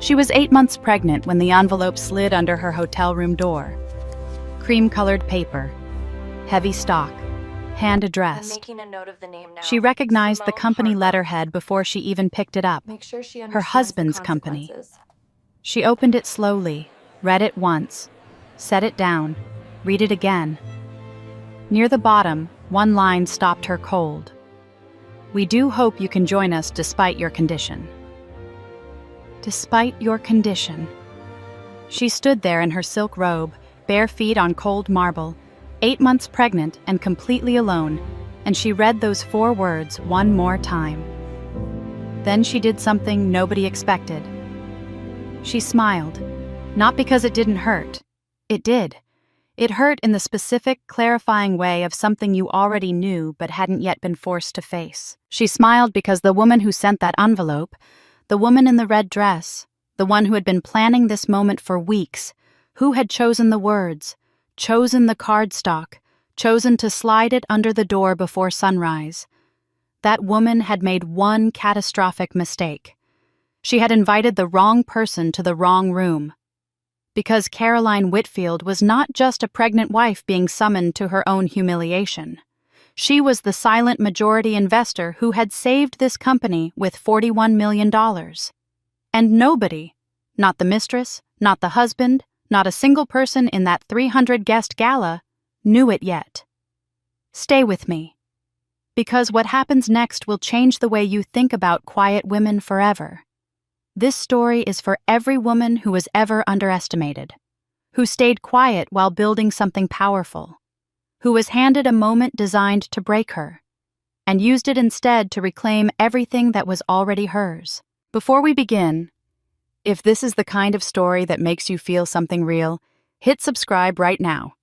She was 8 months pregnant when the envelope slid under her hotel room door. Cream-colored paper, heavy stock, hand-addressed. Making a note of the name now. She recognized the Simone company Hartwell. letterhead before she even picked it up. Make sure she Her understands husband's the company. consequences. She opened it slowly, read it once, set it down, read it again. Near the bottom, one line stopped her cold. "We do hope you can join us despite your condition." Despite your condition. She stood there in her silk robe, bare feet on cold marble, 8 months pregnant and completely alone, and she read those 4 words one more time. Then she did something nobody expected. She smiled, not because it didn't hurt. It did. It hurt in the specific, clarifying way of something you already knew but hadn't yet been forced to face. She smiled because the woman who sent that envelope, the woman in the red dress, the one who had been planning this moment for weeks, who had chosen the words, chosen the cardstock, chosen to slide it under the door before sunrise. That woman had made one catastrophic mistake. She had invited the wrong person to the wrong room. Because Caroline Whitfield was not just a pregnant wife being summoned to her own humiliation. She was the silent majority investor who had saved this company with $41 million. And nobody, not the mistress, not the husband, not a single person in that 300-guest gala, knew it yet. Stay with me. Because what happens next will change the way you think about quiet women forever. This story is for every woman who was ever underestimated, who stayed quiet while building something powerful, who was handed a moment designed to break her, and used it instead to reclaim everything that was already hers. Before we begin, if this is the kind of story that makes you feel something real, hit subscribe right now.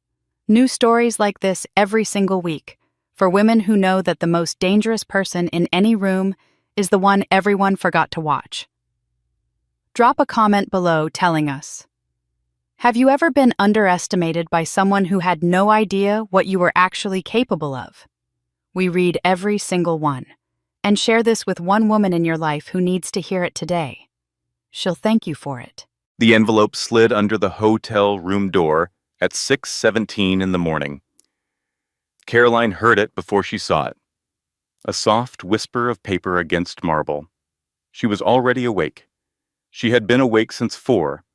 New stories like this every single week, for women who know that the most dangerous person in any room is the one everyone forgot to watch. Drop a comment below telling us, have you ever been underestimated by someone who had no idea what you were actually capable of? We read every single one, and share this with one woman in your life who needs to hear it today. She'll thank you for it. The envelope slid under the hotel room door at 6:17 in the morning. Caroline heard it before she saw it. A soft whisper of paper against marble. She was already awake. She had been awake since 4,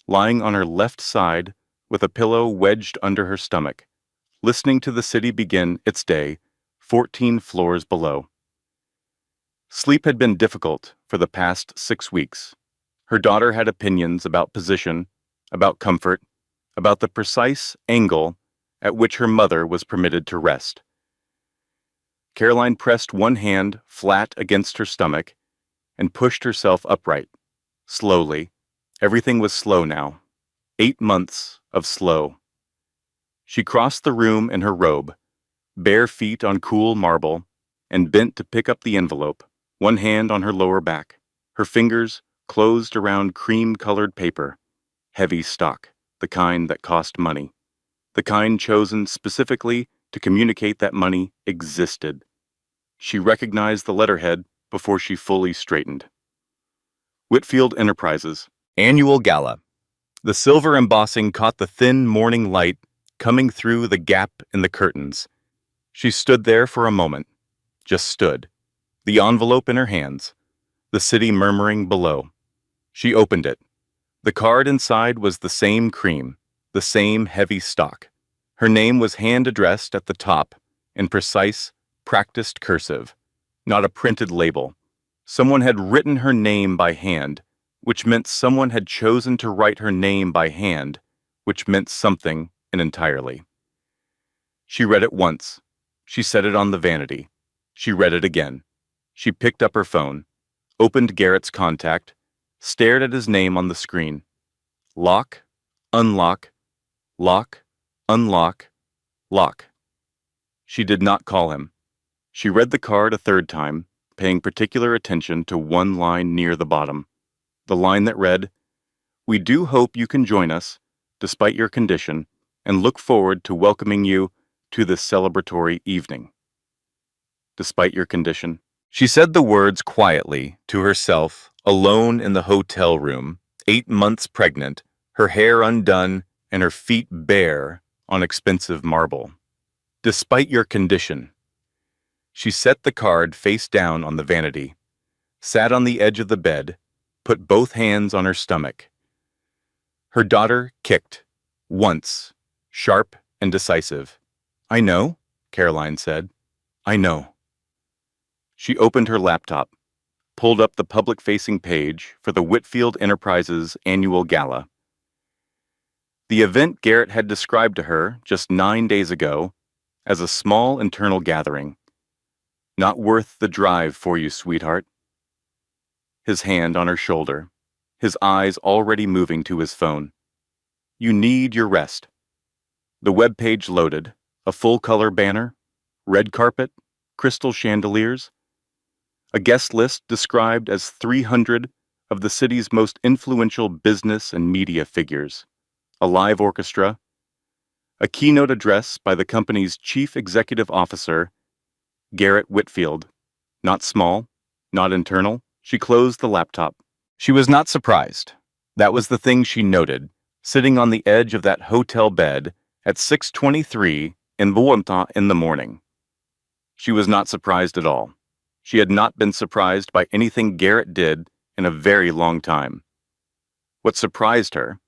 lying on her left side with a pillow wedged under her stomach, listening to the city begin its day 14 floors below. Sleep had been difficult for the past 6 weeks. Her daughter had opinions about position, about comfort, about the precise angle at which her mother was permitted to rest. Caroline pressed one hand flat against her stomach and pushed herself upright. Slowly. Everything was slow now. 8 months of slow. She crossed the room in her robe, bare feet on cool marble, and bent to pick up the envelope, one hand on her lower back, her fingers closed around cream-colored paper, heavy stock, the kind that cost money, the kind chosen specifically to communicate that money existed. She recognized the letterhead before she fully straightened. Whitfield Enterprises, Annual Gala. The silver embossing caught the thin morning light coming through the gap in the curtains. She stood there for a moment, just stood, the envelope in her hands, the city murmuring below. She opened it. The card inside was the same cream, the same heavy stock. Her name was hand-addressed at the top, in precise, practiced cursive, not a printed label. Someone had written her name by hand, which meant someone had chosen to write her name by hand, which meant something entirely. She read it once. She set it on the vanity. She read it again. She picked up her phone, opened Garrett's contact, stared at his name on the screen. Lock, unlock, lock, unlock, lock. She did not call him. She read the card a third time, paying particular attention to one line near the bottom. The line that read, "We do hope you can join us, despite your condition, and look forward to welcoming you to this celebratory evening." Despite your condition. She said the words quietly to herself, alone in the hotel room, 8 months pregnant, her hair undone, and her feet bare on expensive marble. Despite your condition. She set the card face down on the vanity, sat on the edge of the bed, put both hands on her stomach. Her daughter kicked, once, sharp and decisive. "I know," Caroline said. "I know." She opened her laptop, pulled up the public-facing page for the Whitfield Enterprises annual gala. The event Garrett had described to her just 9 days ago as a small internal gathering. "Not worth the drive for you, sweetheart." His hand on her shoulder, his eyes already moving to his phone. "You need your rest." The webpage loaded, a full-color banner, red carpet, crystal chandeliers, a guest list described as 300 of the city's most influential business and media figures, a live orchestra, a keynote address by the company's chief executive officer, Garrett Whitfield. Not small, not internal. She closed the laptop. She was not surprised. That was the thing she noted, sitting on the edge of that hotel bed at 6:23 in the morning. She was not surprised at all. She had not been surprised by anything Garrett did in a very long time. What surprised her,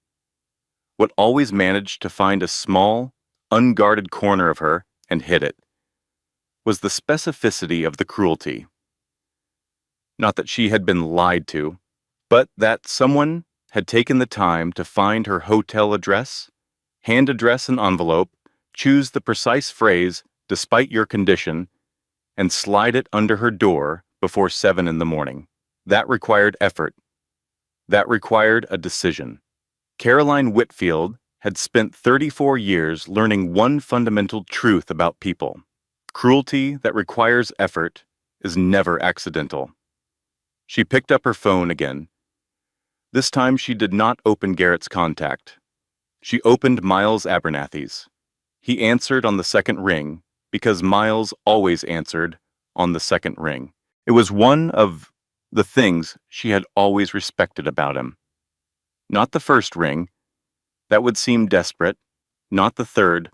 what always managed to find a small, unguarded corner of her and hit it, was the specificity of the cruelty. Not that she had been lied to, but that someone had taken the time to find her hotel address, hand address an envelope, choose the precise phrase, "despite your condition," and slide it under her door before 7 in the morning. That required effort. That required a decision. Caroline Whitfield had spent 34 years learning one fundamental truth about people. Cruelty that requires effort is never accidental. She picked up her phone again. This time she did not open Garrett's contact. She opened Miles Abernathy's. He answered on the second ring, because Miles always answered on the second ring. It was one of the things she had always respected about him. Not the first ring, that would seem desperate. Not the third,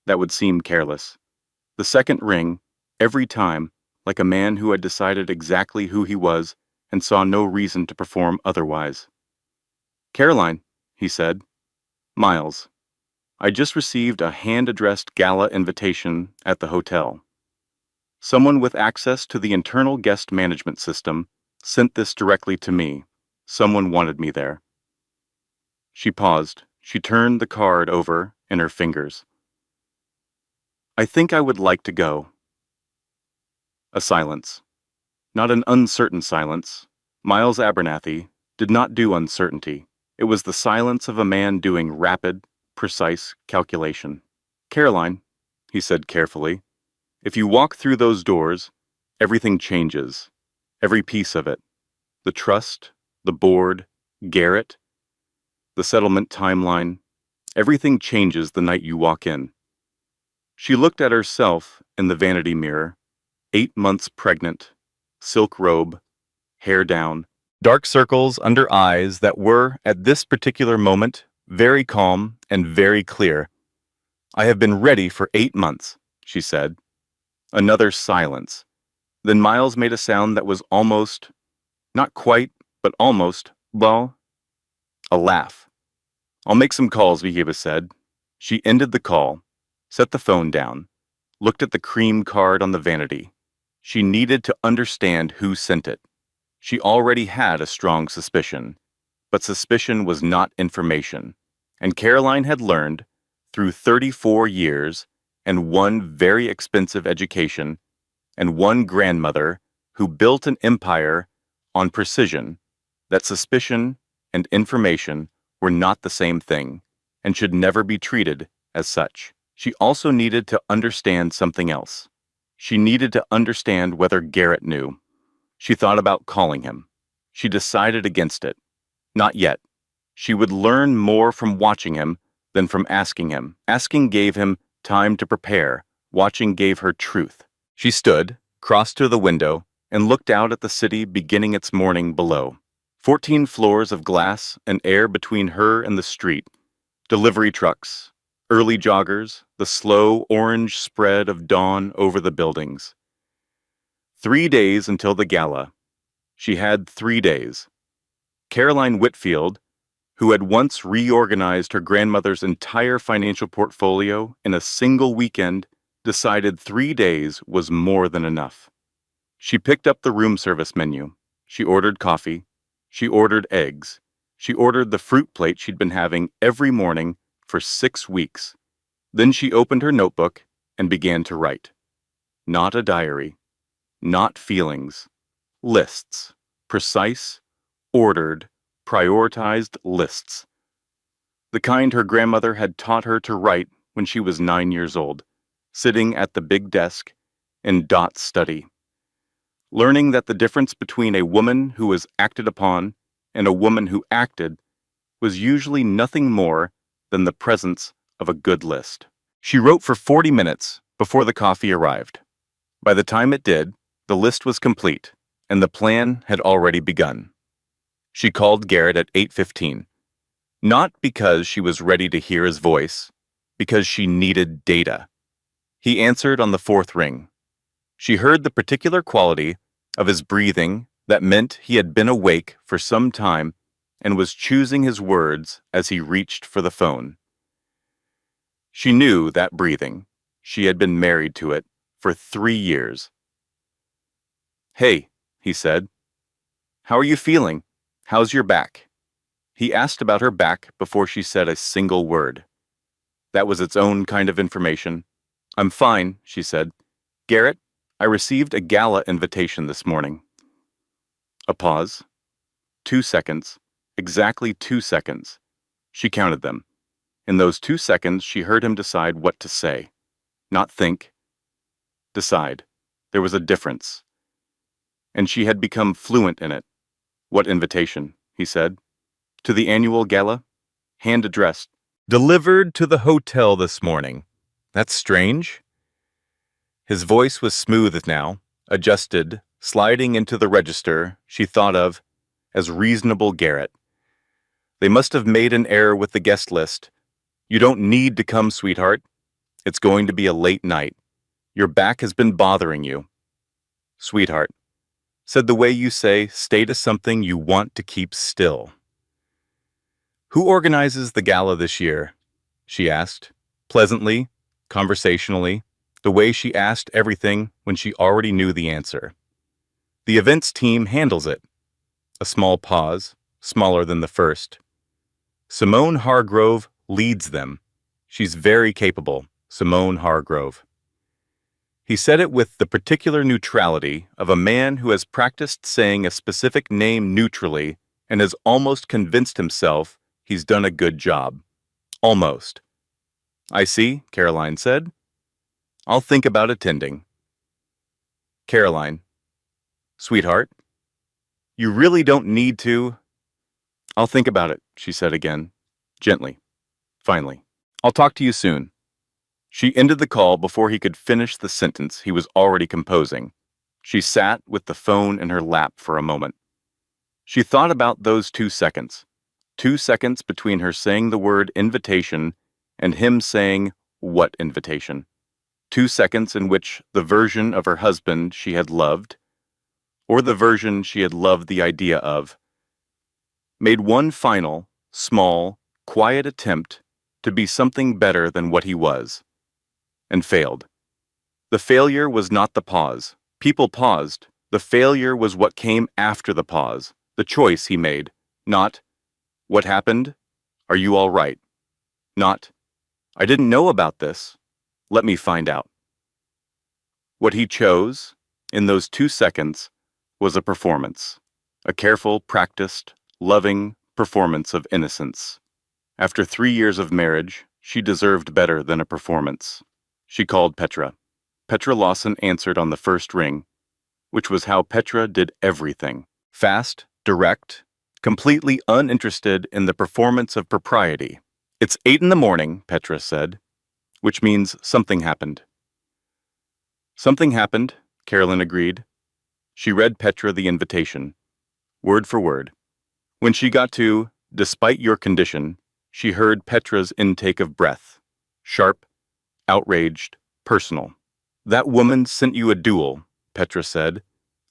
that would seem careless. The second ring, every time, like a man who had decided exactly who he was and saw no reason to perform otherwise. "Caroline," he said. "Miles. I just received a hand-addressed gala invitation at the hotel. Someone with access to the internal guest management system sent this directly to me. Someone wanted me there." She paused. She turned the card over in her fingers. "I think I would like to go." A silence. Not an uncertain silence. Miles Abernathy did not do uncertainty. It was the silence of a man doing rapid, precise calculation. "Caroline," he said carefully, "if you walk through those doors, everything changes. Every piece of it. The trust, the board, Garrett, the settlement timeline. Everything changes the night you walk in." She looked at herself in the vanity mirror, 8 months pregnant, silk robe, hair down, dark circles under eyes that were, at this particular moment, very calm and very clear. "I have been ready for 8 months, she said. Another silence. Then Miles made a sound that was almost, not quite, but almost, well, a laugh. "I'll make some calls," Vihiba said. She ended the call, set the phone down, looked at the cream card on the vanity. She needed to understand who sent it. She already had a strong suspicion, but suspicion was not information, and Caroline had learned, through 34 years and one very expensive education and one grandmother who built an empire on precision, that suspicion and information were not the same thing and should never be treated as such. She also needed to understand something else. She needed to understand whether Garrett knew. She thought about calling him. She decided against it. Not yet. She would learn more from watching him than from asking him. Asking gave him time to prepare. Watching gave her truth. She stood, crossed to the window, and looked out at the city beginning its morning below. 14 floors of glass and air between her and the street, delivery trucks, early joggers, the slow orange spread of dawn over the buildings. 3 days until the gala. She had 3 days. Caroline Whitfield, who had once reorganized her grandmother's entire financial portfolio in a single weekend, decided 3 days was more than enough. She picked up the room service menu. She ordered coffee. She ordered eggs. She ordered the fruit plate she'd been having every morning for 6 weeks. Then she opened her notebook and began to write. Not a diary. Not feelings. Lists. Precise, ordered, prioritized lists. The kind her grandmother had taught her to write when she was 9 years old, sitting at the big desk in Dot's study. Learning that the difference between a woman who was acted upon and a woman who acted was usually nothing more than the presence of a good list. She wrote for 40 minutes before the coffee arrived. By the time it did, the list was complete, and the plan had already begun. She called Garrett at 8:15, not because she was ready to hear his voice, because she needed data. He answered on the 4th ring. She heard the particular quality of his breathing that meant he had been awake for some time and was choosing his words as he reached for the phone. She knew that breathing. She had been married to it for 3 years. "Hey," he said. "How are you feeling? How's your back?" He asked about her back before she said a single word. That was its own kind of information. "I'm fine," she said. "Garrett, I received a gala invitation this morning." A pause. 2 seconds. Exactly 2 seconds. She counted them. In those 2 seconds, she heard him decide what to say. Not think. Decide. There was a difference. And she had become fluent in it. "What invitation?" he said. "To the annual gala? Hand addressed. Delivered to the hotel this morning. That's strange." His voice was smooth now, adjusted, sliding into the register she thought of as reasonable Garrett. "They must have made an error with the guest list. You don't need to come, sweetheart. It's going to be a late night. Your back has been bothering you." "Sweetheart," said the way you say stay to something you want to keep still. "Who organizes the gala this year?" she asked, pleasantly, conversationally, the way she asked everything when she already knew the answer. "The events team handles it." A small pause, smaller than the first. "Simone Hargrove leads them. She's very capable, Simone Hargrove." He said it with the particular neutrality of a man who has practiced saying a specific name neutrally and has almost convinced himself he's done a good job. Almost. "I see," Caroline said. "I'll think about attending." Caroline. "Sweetheart, you really don't need to." "I'll think about it," she said again, gently, finally. "I'll talk to you soon." She ended the call before he could finish the sentence he was already composing. She sat with the phone in her lap for a moment. She thought about those 2 seconds. 2 seconds between her saying the word invitation and him saying what invitation. 2 seconds in which the version of her husband she had loved, or the version she had loved the idea of, made one final, small, quiet attempt to be something better than what he was, and failed. The failure was not the pause. People paused. The failure was what came after the pause, the choice he made, not, "What happened? Are you all right?" Not, "I didn't know about this. Let me find out." What he chose, in those 2 seconds, was a performance, a careful, practiced, loving performance of innocence. After 3 years of marriage, she deserved better than a performance. She called Petra. Petra Lawson answered on the first ring, which was how Petra did everything. Fast, direct, completely uninterested in the performance of propriety. "It's 8 in the morning," Petra said, which means something happened. "Something happened," Carolyn agreed. She read Petra the invitation, word for word. When she got to, despite your condition, she heard Petra's intake of breath. Sharp, outraged, personal. That woman sent you a duel, Petra said.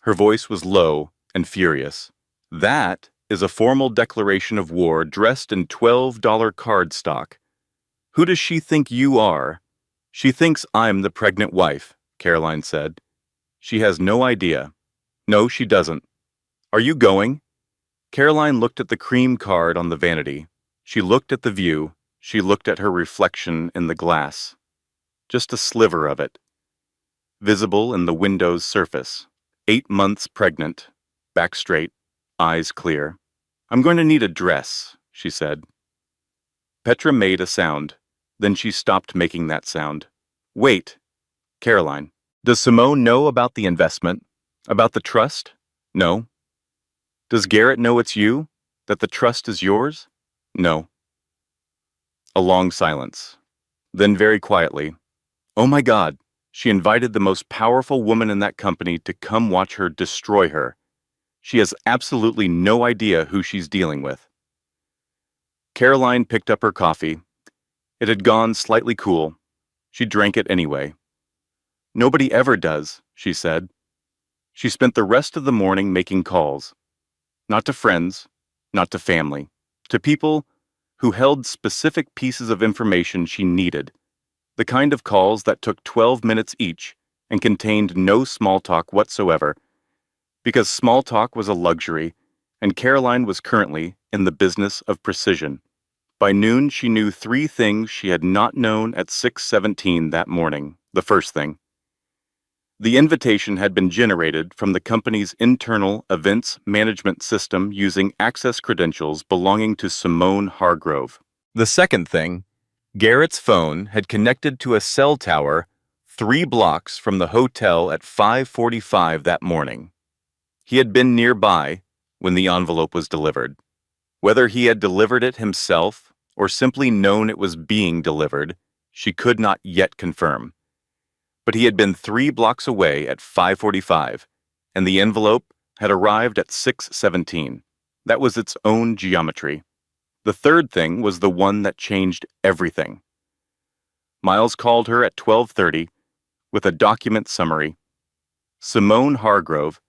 Her voice was low and furious. That is a formal declaration of war dressed in $12 card stock. Who does she think you are? She thinks I'm the pregnant wife, Caroline said. She has no idea. No, she doesn't. Are you going? Caroline looked at the cream card on the vanity. She looked at the view. She looked at her reflection in the glass. Just a sliver of it. Visible in the window's surface. 8 months pregnant. Back straight. Eyes clear. I'm going to need a dress, she said. Petra made a sound. Then she stopped making that sound. Wait. Caroline. Does Simone know about the investment? About the trust? No. Does Garrett know it's you? That the trust is yours? No. A long silence. Then very quietly, oh my God, she invited the most powerful woman in that company to come watch her destroy her. She has absolutely no idea who she's dealing with. Caroline picked up her coffee. It had gone slightly cool. She drank it anyway. Nobody ever does, she said. She spent the rest of the morning making calls. Not to friends, not to family, to people who held specific pieces of information she needed, the kind of calls that took 12 minutes each and contained no small talk whatsoever, because small talk was a luxury, and Caroline was currently in the business of precision. By noon, she knew 3 things she had not known at 6:17 that morning. The first thing. The invitation had been generated from the company's internal events management system using access credentials belonging to Simone Hargrove. The second thing, Garrett's phone had connected to a cell tower 3 blocks from the hotel at 5:45 that morning. He had been nearby when the envelope was delivered. Whether he had delivered it himself or simply known it was being delivered, she could not yet confirm. But he had been 3 blocks away at 5:45, and the envelope had arrived at 6:17. That was its own geometry. The third thing was the one that changed everything. Miles called her at 12:30 with a document summary. Simone Hargrove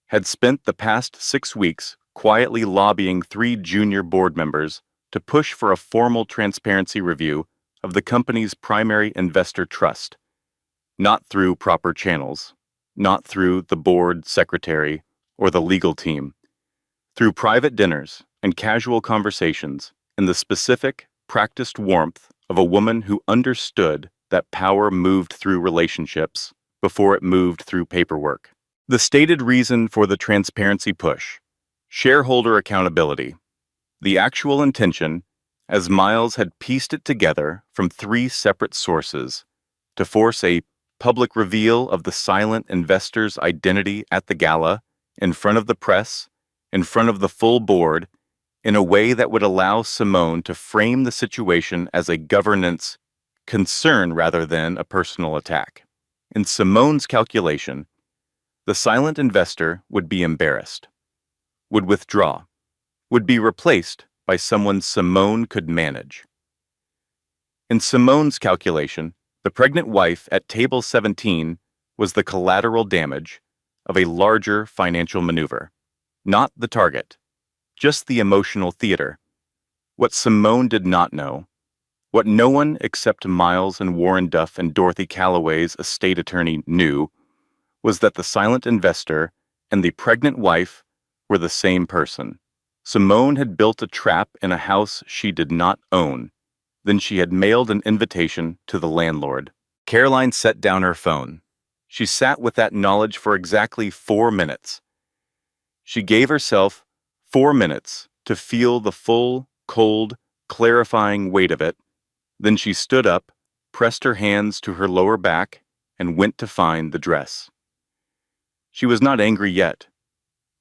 had spent the past 6 weeks quietly lobbying 3 junior board members to push for a formal transparency review of the company's primary investor trust. Not through proper channels, not through the board secretary or the legal team, through private dinners and casual conversations in the specific, practiced warmth of a woman who understood that power moved through relationships before it moved through paperwork. The stated reason for the transparency push: shareholder accountability. The actual intention, as Miles had pieced it together from 3 separate sources, to force a public reveal of the silent investor's identity at the gala, in front of the press, in front of the full board, in a way that would allow Simone to frame the situation as a governance concern rather than a personal attack. In Simone's calculation, the silent investor would be embarrassed, would withdraw, would be replaced by someone Simone could manage. In Simone's calculation, the pregnant wife at table 17 was the collateral damage of a larger financial maneuver, not the target, just the emotional theater. What Simone did not know, what no one except Miles and Warren Duff and Dorothy Calloway's estate attorney knew, was that the silent investor and the pregnant wife were the same person. Simone had built a trap in a house she did not own. Then she had mailed an invitation to the landlord. Caroline set down her phone. She sat with that knowledge for exactly 4 minutes. She gave herself 4 minutes to feel the full, cold, clarifying weight of it. Then she stood up, pressed her hands to her lower back, and went to find the dress. She was not angry yet.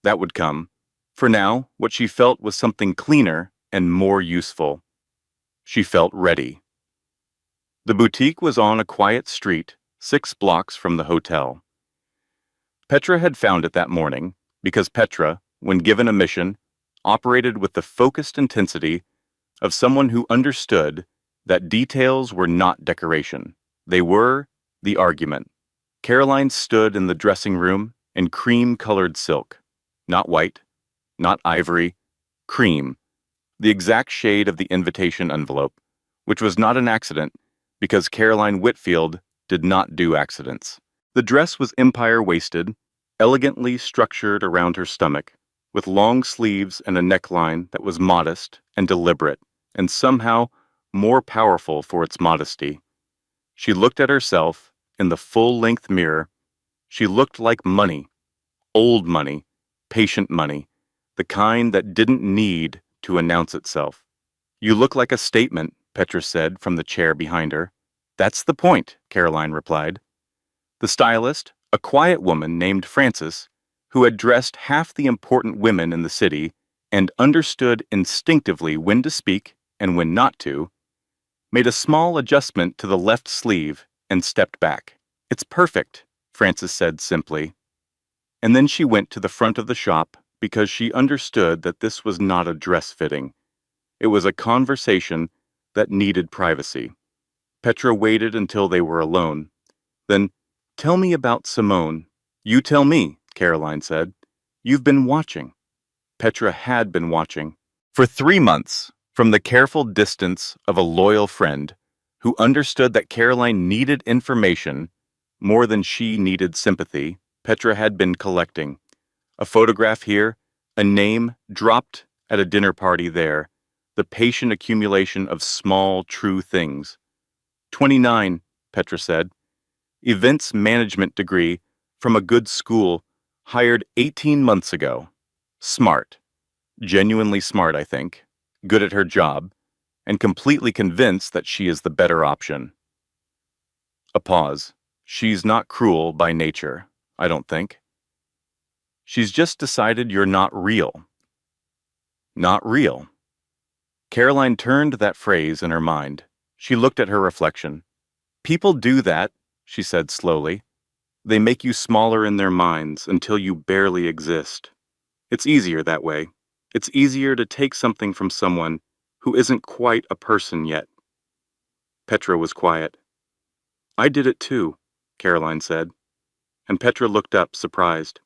That would come. For now, what she felt was something cleaner and more useful. She felt ready. The boutique was on a quiet street, 6 blocks from the hotel. Petra had found it that morning because Petra, when given a mission, operated with the focused intensity of someone who understood that details were not decoration. They were the argument. Caroline stood in the dressing room in cream-colored silk. Not white, not ivory, cream, the exact shade of the invitation envelope, which was not an accident because Caroline Whitfield did not do accidents. The dress was empire-waisted, elegantly structured around her stomach, with long sleeves and a neckline that was modest and deliberate, and somehow more powerful for its modesty. She looked at herself in the full-length mirror. She looked like money, old money, patient money, the kind that didn't need to announce itself. "You look like a statement," Petra said from the chair behind her. "That's the point," Caroline replied. The stylist, a quiet woman named Frances, who had dressed half the important women in the city and understood instinctively when to speak and when not to, made a small adjustment to the left sleeve and stepped back. "It's perfect," Frances said simply. And then she went to the front of the shop because she understood that this was not a dress fitting. It was a conversation that needed privacy. Petra waited until they were alone. Then, "Tell me about Simone." "You tell me," Caroline said. "You've been watching." Petra had been watching. For 3 months, from the careful distance of a loyal friend who understood that Caroline needed information more than she needed sympathy, Petra had been collecting. A photograph here, a name dropped at a dinner party there, the patient accumulation of small, true things. 29, Petra said. Events management degree from a good school, hired 18 months ago. Smart. Genuinely smart, I think. Good at her job, and completely convinced that she is the better option. A pause. She's not cruel by nature, I don't think. She's just decided you're not real. Not real. Caroline turned that phrase in her mind. She looked at her reflection. People do that, she said slowly. They make you smaller in their minds until you barely exist. It's easier that way. It's easier to take something from someone who isn't quite a person yet. Petra was quiet. I did it too, Caroline said, and Petra looked up, surprised.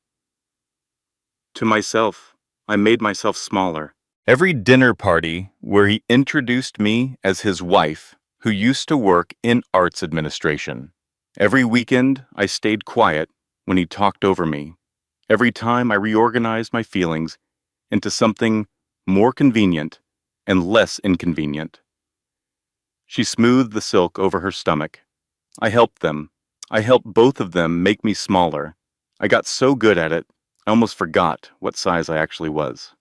To myself, I made myself smaller. Every dinner party where he introduced me as his wife, who used to work in arts administration. Every weekend, I stayed quiet when he talked over me. Every time I reorganized my feelings into something more convenient and less inconvenient. She smoothed the silk over her stomach. I helped them. I helped both of them make me smaller. I got so good at it, I almost forgot what size I actually was.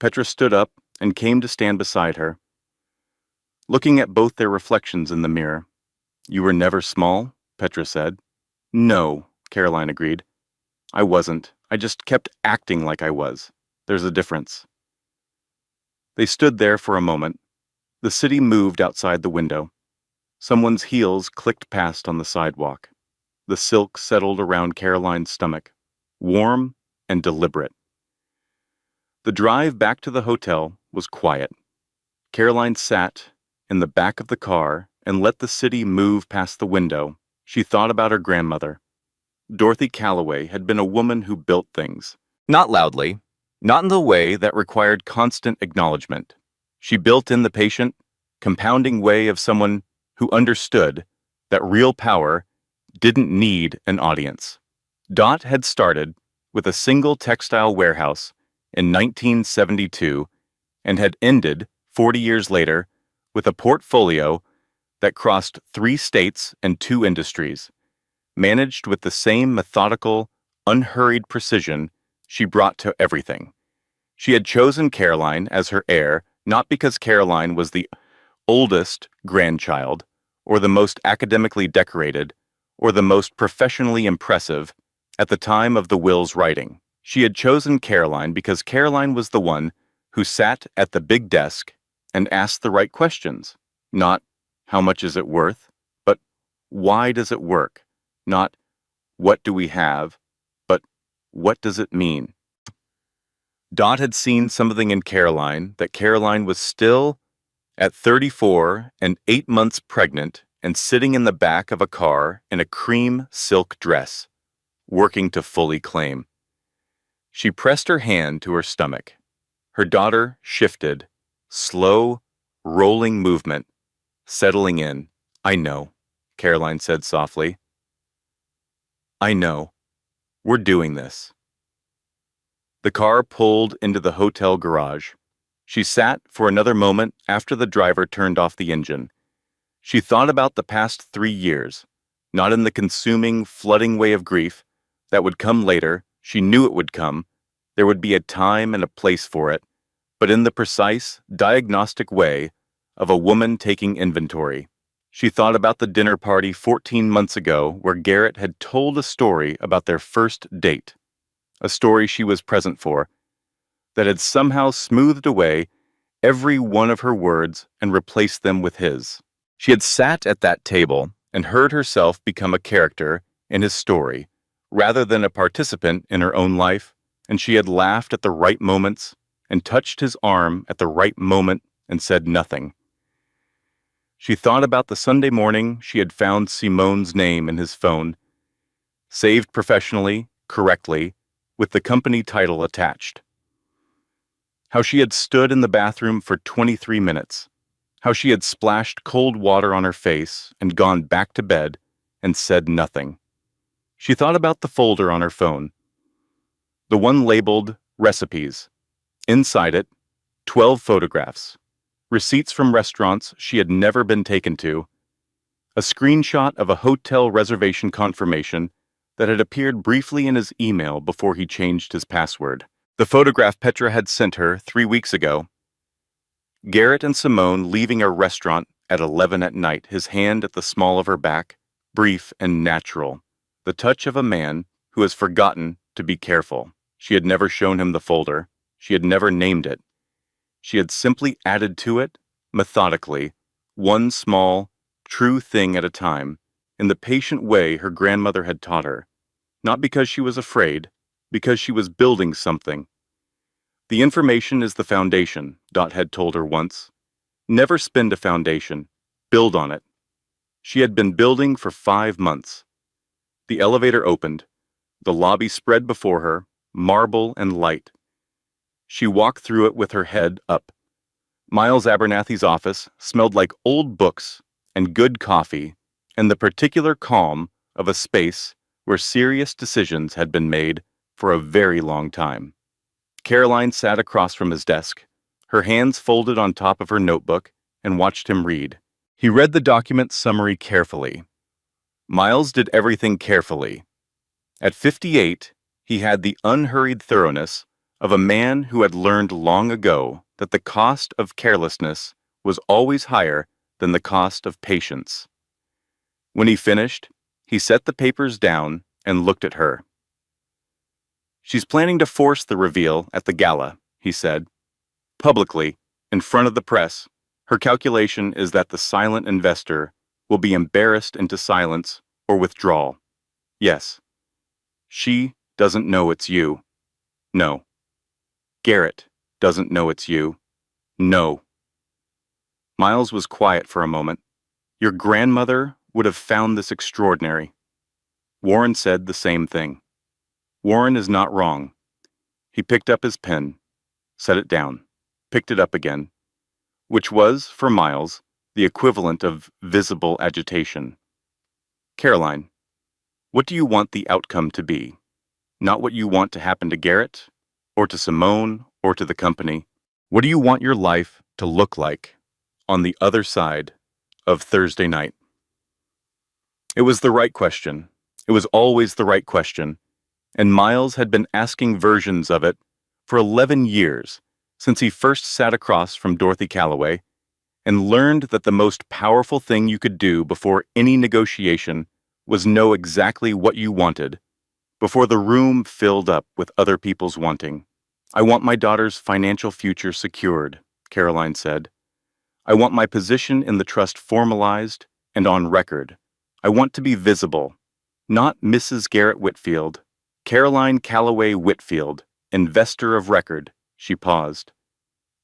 Petra stood up and came to stand beside her, looking at both their reflections in the mirror. You were never small, Petra said. No, Caroline agreed. I wasn't. I just kept acting like I was. There's a difference. They stood there for a moment. The city moved outside the window. Someone's heels clicked past on the sidewalk. The silk settled around Caroline's stomach, warm and deliberate. The drive back to the hotel was quiet. Caroline sat in the back of the car and let the city move past the window. She thought about her grandmother. Dorothy Calloway had been a woman who built things. Not loudly, not in the way that required constant acknowledgement. She built in the patient, compounding way of someone who understood that real power didn't need an audience. Dot had started with a single textile warehouse in 1972 and had ended 40 years later with a portfolio that crossed 3 states and 2 industries, managed with the same methodical, unhurried precision she brought to everything. She had chosen Caroline as her heir not because Caroline was the oldest grandchild, or the most academically decorated, or the most professionally impressive at the time of the will's writing. She had chosen Caroline because Caroline was the one who sat at the big desk and asked the right questions. Not, how much is it worth? But, why does it work? Not, what do we have? But, what does it mean? Dot had seen something in Caroline that Caroline was still at 34 and 8 months pregnant and sitting in the back of a car in a cream silk dress, working to fully claim. She pressed her hand to her stomach. Her daughter shifted, slow, rolling movement, settling in. I know, Caroline said softly. I know. We're doing this. The car pulled into the hotel garage. She sat for another moment after the driver turned off the engine. She thought about the past 3 years, not in the consuming, flooding way of grief. That would come later. She knew it would come. There would be a time and a place for it, but in the precise, diagnostic way of a woman taking inventory. She thought about the dinner party 14 months ago where Garrett had told a story about their first date, a story she was present for, that had somehow smoothed away every one of her words and replaced them with his. She had sat at that table and heard herself become a character in his story, rather than a participant in her own life, and she had laughed at the right moments and touched his arm at the right moment and said nothing. She thought about the Sunday morning she had found Simone's name in his phone, saved professionally, correctly, with the company title attached. How she had stood in the bathroom for 23 minutes. How she had splashed cold water on her face and gone back to bed and said nothing. She thought about the folder on her phone, the one labeled Recipes. Inside it, 12 photographs, receipts from restaurants she had never been taken to, a screenshot of a hotel reservation confirmation that had appeared briefly in his email before he changed his password. The photograph Petra had sent her 3 weeks ago. Garrett and Simone leaving a restaurant at 11 at night, his hand at the small of her back, brief and natural, the touch of a man who has forgotten to be careful. She had never shown him the folder. She had never named it. She had simply added to it, methodically, one small, true thing at a time, in the patient way her grandmother had taught her, not because she was afraid, because she was building something. The information is the foundation, Dot had told her once. Never spend a foundation. Build on it. She had been building for 5 months. The elevator opened. The lobby spread before her, marble and light. She walked through it with her head up. Miles Abernathy's office smelled like old books and good coffee and the particular calm of a space where serious decisions had been made for a very long time. Caroline sat across from his desk, her hands folded on top of her notebook, and watched him read. He read the document summary carefully. Miles did everything carefully. At 58, he had the unhurried thoroughness of a man who had learned long ago that the cost of carelessness was always higher than the cost of patience. When he finished, he set the papers down and looked at her. She's planning to force the reveal at the gala, he said. Publicly, in front of the press, her calculation is that the silent investor will be embarrassed into silence or withdrawal. Yes. She doesn't know it's you. No. Garrett doesn't know it's you. No. Miles was quiet for a moment. Your grandmother would have found this extraordinary. Warren said the same thing. Warren is not wrong. He picked up his pen, set it down, picked it up again, which was, for Miles, the equivalent of visible agitation. Caroline, what do you want the outcome to be? Not what you want to happen to Garrett, or to Simone, or to the company. What do you want your life to look like on the other side of Thursday night? It was the right question. It was always the right question. And Miles had been asking versions of it for 11 years, since he first sat across from Dorothy Calloway and learned that the most powerful thing you could do before any negotiation was know exactly what you wanted, before the room filled up with other people's wanting. I want my daughter's financial future secured, Caroline said. I want my position in the trust formalized and on record. I want to be visible, not Mrs. Garrett Whitfield, Caroline Calloway Whitfield, investor of record, She paused.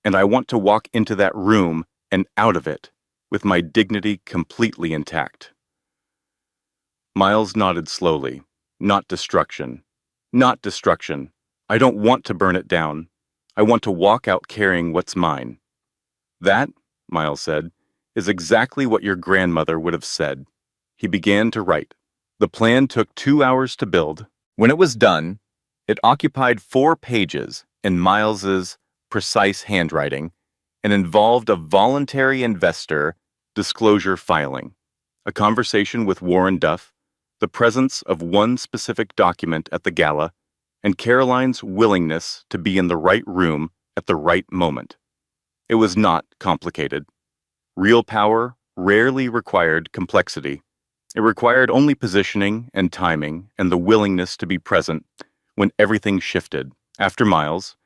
And I want to walk into that room and out of it, with my dignity completely intact. Miles nodded slowly. Not destruction. Not destruction. I don't want to burn it down. I want to walk out carrying what's mine. That, Miles said, is exactly what your grandmother would have said. He began to write. The plan took 2 hours to build. When it was done, it occupied 4 pages in Miles's precise handwriting and involved a voluntary investor disclosure filing, a conversation with Warren Duff, the presence of one specific document at the gala, and Caroline's willingness to be in the right room at the right moment. It was not complicated. Real power rarely required complexity. It required only positioning and timing and the willingness to be present when everything shifted. After Miles,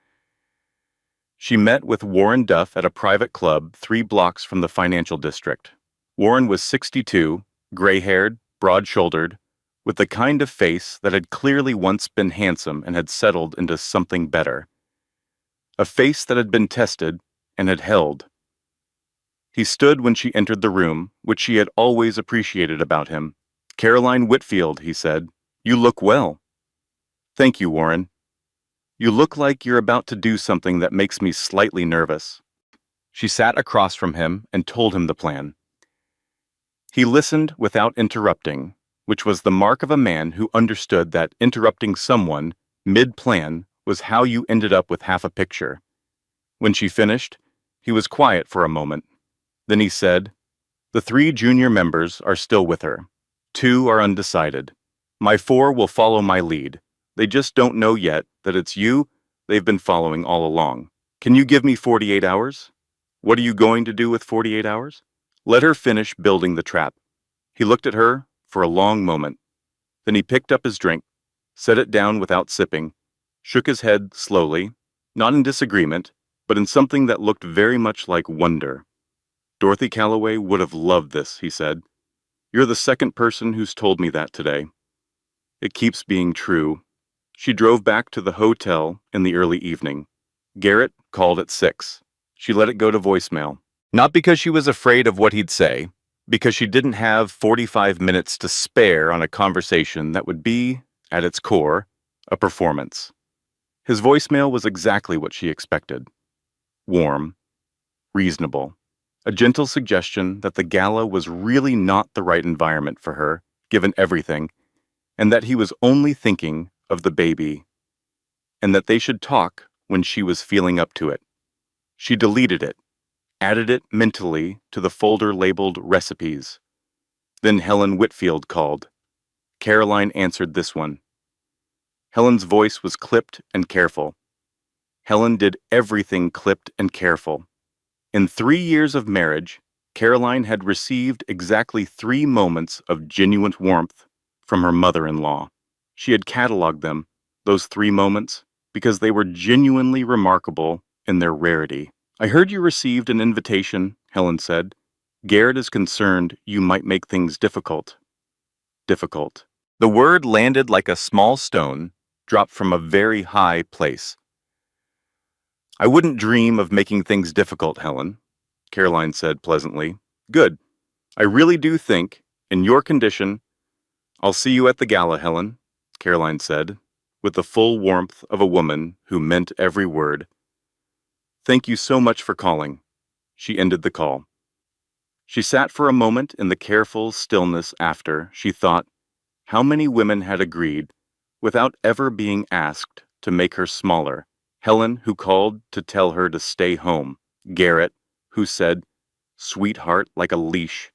she met with Warren Duff at a private club 3 blocks from the financial district. Warren was 62, gray-haired, broad-shouldered, with the kind of face that had clearly once been handsome and had settled into something better. A face that had been tested and had held. He stood when she entered the room, which she had always appreciated about him. "Caroline Whitfield," he said, "you look well." "Thank you, Warren. You look like you're about to do something that makes me slightly nervous." She sat across from him and told him the plan. He listened without interrupting, which was the mark of a man who understood that interrupting someone mid-plan was how you ended up with half a picture. When she finished, he was quiet for a moment. Then he said, "The 3 junior members are still with her. 2 are undecided. My 4 will follow my lead. They just don't know yet that it's you they've been following all along. Can you give me 48 hours? What are you going to do with 48 hours? Let her finish building the trap." He looked at her for a long moment. Then he picked up his drink, set it down without sipping, shook his head slowly, not in disagreement, but in something that looked very much like wonder. "Dorothy Calloway would have loved this," he said. "You're the second person who's told me that today. It keeps being true." She drove back to the hotel in the early evening. Garrett called at 6. She let it go to voicemail. Not because she was afraid of what he'd say, because she didn't have 45 minutes to spare on a conversation that would be, at its core, a performance. His voicemail was exactly what she expected. Warm, reasonable, a gentle suggestion that the gala was really not the right environment for her, given everything, and that he was only thinking of the baby, and that they should talk when she was feeling up to it. She deleted it, added it mentally to the folder labeled recipes. Then Helen Whitfield called. Caroline answered this one. Helen's voice was clipped and careful. Helen did everything clipped and careful. In 3 years of marriage, Caroline had received exactly 3 moments of genuine warmth from her mother-in-law. She had cataloged them, those 3 moments, because they were genuinely remarkable in their rarity. "I heard you received an invitation," Helen said. "Garrett is concerned you might make things difficult." Difficult. The word landed like a small stone, dropped from a very high place. "I wouldn't dream of making things difficult, Helen," Caroline said pleasantly. "Good. I really do think, in your condition—" "I'll see you at the gala, Helen," Caroline said, with the full warmth of a woman who meant every word. "Thank you so much for calling." She ended the call. She sat for a moment in the careful stillness after she thought how many women had agreed, without ever being asked, to make her smaller. Helen, who called to tell her to stay home. Garrett, who said, "Sweetheart," like a leash.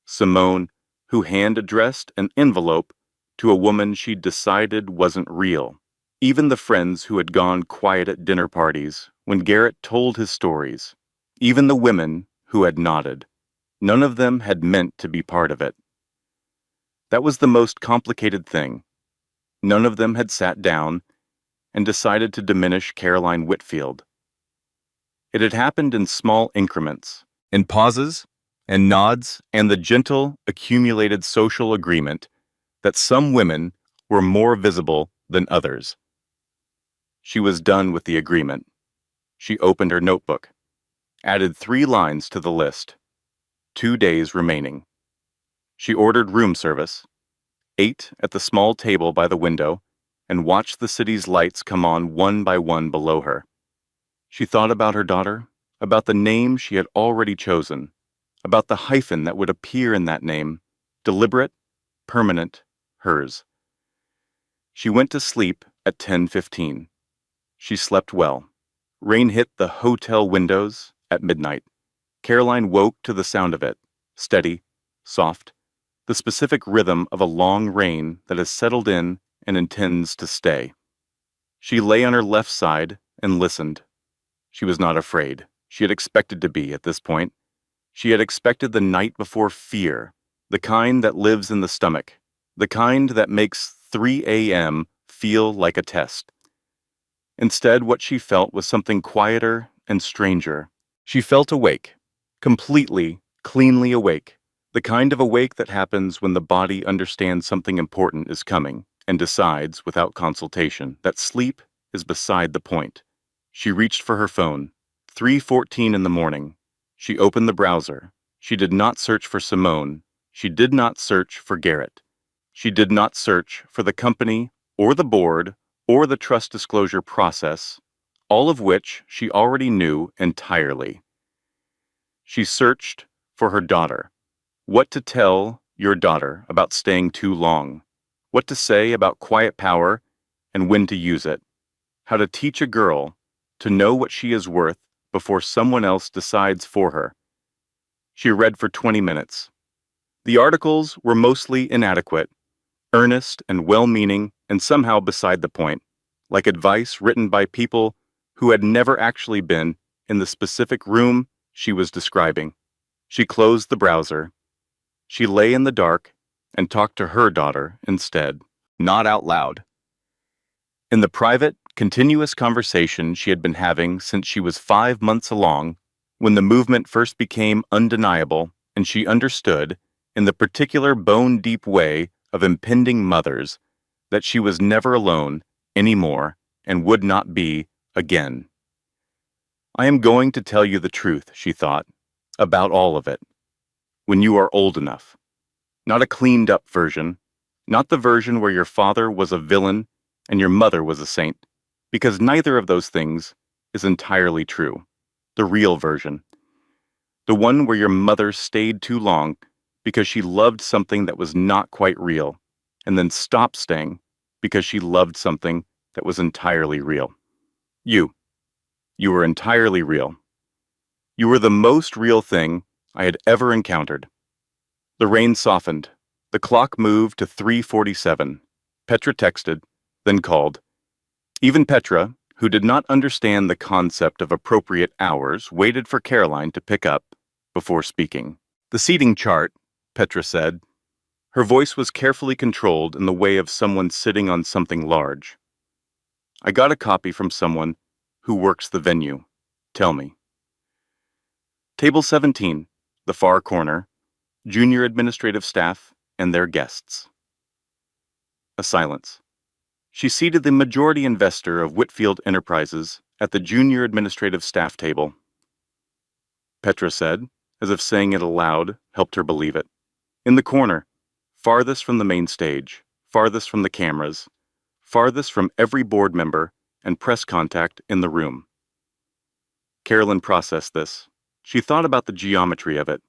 Simone, who hand-addressed an envelope to a woman she'd decided wasn't real. Even the friends who had gone quiet at dinner parties when Garrett told his stories. Even the women who had nodded. None of them had meant to be part of it. That was the most complicated thing. None of them had sat down and decided to diminish Caroline Whitfield. It had happened in small increments, in pauses and nods and the gentle, accumulated social agreement that some women were more visible than others. She was done with the agreement. She opened her notebook, added 3 lines to the list. 2 days remaining. She ordered room service, ate at the small table by the window, and watched the city's lights come on one by one below her. She thought about her daughter, about the name she had already chosen, about the hyphen that would appear in that name, deliberate, permanent, hers. She went to sleep at 10:15. She slept well. Rain hit the hotel windows at midnight. Caroline woke to the sound of it, steady, soft, the specific rhythm of a long rain that has settled in and intends to stay. She lay on her left side and listened. She was not afraid. She had expected to be at this point. She had expected the night before fear, the kind that lives in the stomach, the kind that makes 3 a.m. feel like a test. Instead, what she felt was something quieter and stranger. She felt awake, completely, cleanly awake, the kind of awake that happens when the body understands something important is coming and decides, without consultation, that sleep is beside the point. She reached for her phone. 3:14 in the morning. She opened the browser. She did not search for Simone. She did not search for Garrett. She did not search for the company or the board or the trust disclosure process, all of which she already knew entirely. She searched for her daughter. What to tell your daughter about staying too long. What to say about quiet power and when to use it. How to teach a girl to know what she is worth before someone else decides for her. She read for 20 minutes. The articles were mostly inadequate, earnest and well-meaning and somehow beside the point, like advice written by people who had never actually been in the specific room she was describing. She closed the browser. She lay in the dark and talked to her daughter instead, not out loud. In the private, continuous conversation she had been having since she was 5 months along, when the movement first became undeniable and she understood, in the particular bone-deep way of impending mothers, that she was never alone anymore and would not be again. I am going to tell you the truth, she thought, about all of it. When you are old enough. Not a cleaned-up version, not the version where your father was a villain and your mother was a saint, because neither of those things is entirely true. The real version. The one where your mother stayed too long because she loved something that was not quite real, and then stopped staying because she loved something that was entirely real. You were entirely real. You were the most real thing I had ever encountered. The rain softened. The clock moved to 3:47. Petra texted, then called. Even Petra, who did not understand the concept of appropriate hours, waited for Caroline to pick up before speaking. The seating chart, Petra said. Her voice was carefully controlled in the way of someone sitting on something large. I got a copy from someone who works the venue. Tell me. Table 17, the far corner, junior administrative staff and their guests. A silence. She seated the majority investor of Whitfield Enterprises at the junior administrative staff table. Petra said, as if saying it aloud helped her believe it. In the corner, farthest from the main stage, farthest from the cameras, farthest from every board member and press contact in the room. Carolyn processed this. She thought about the geometry of it,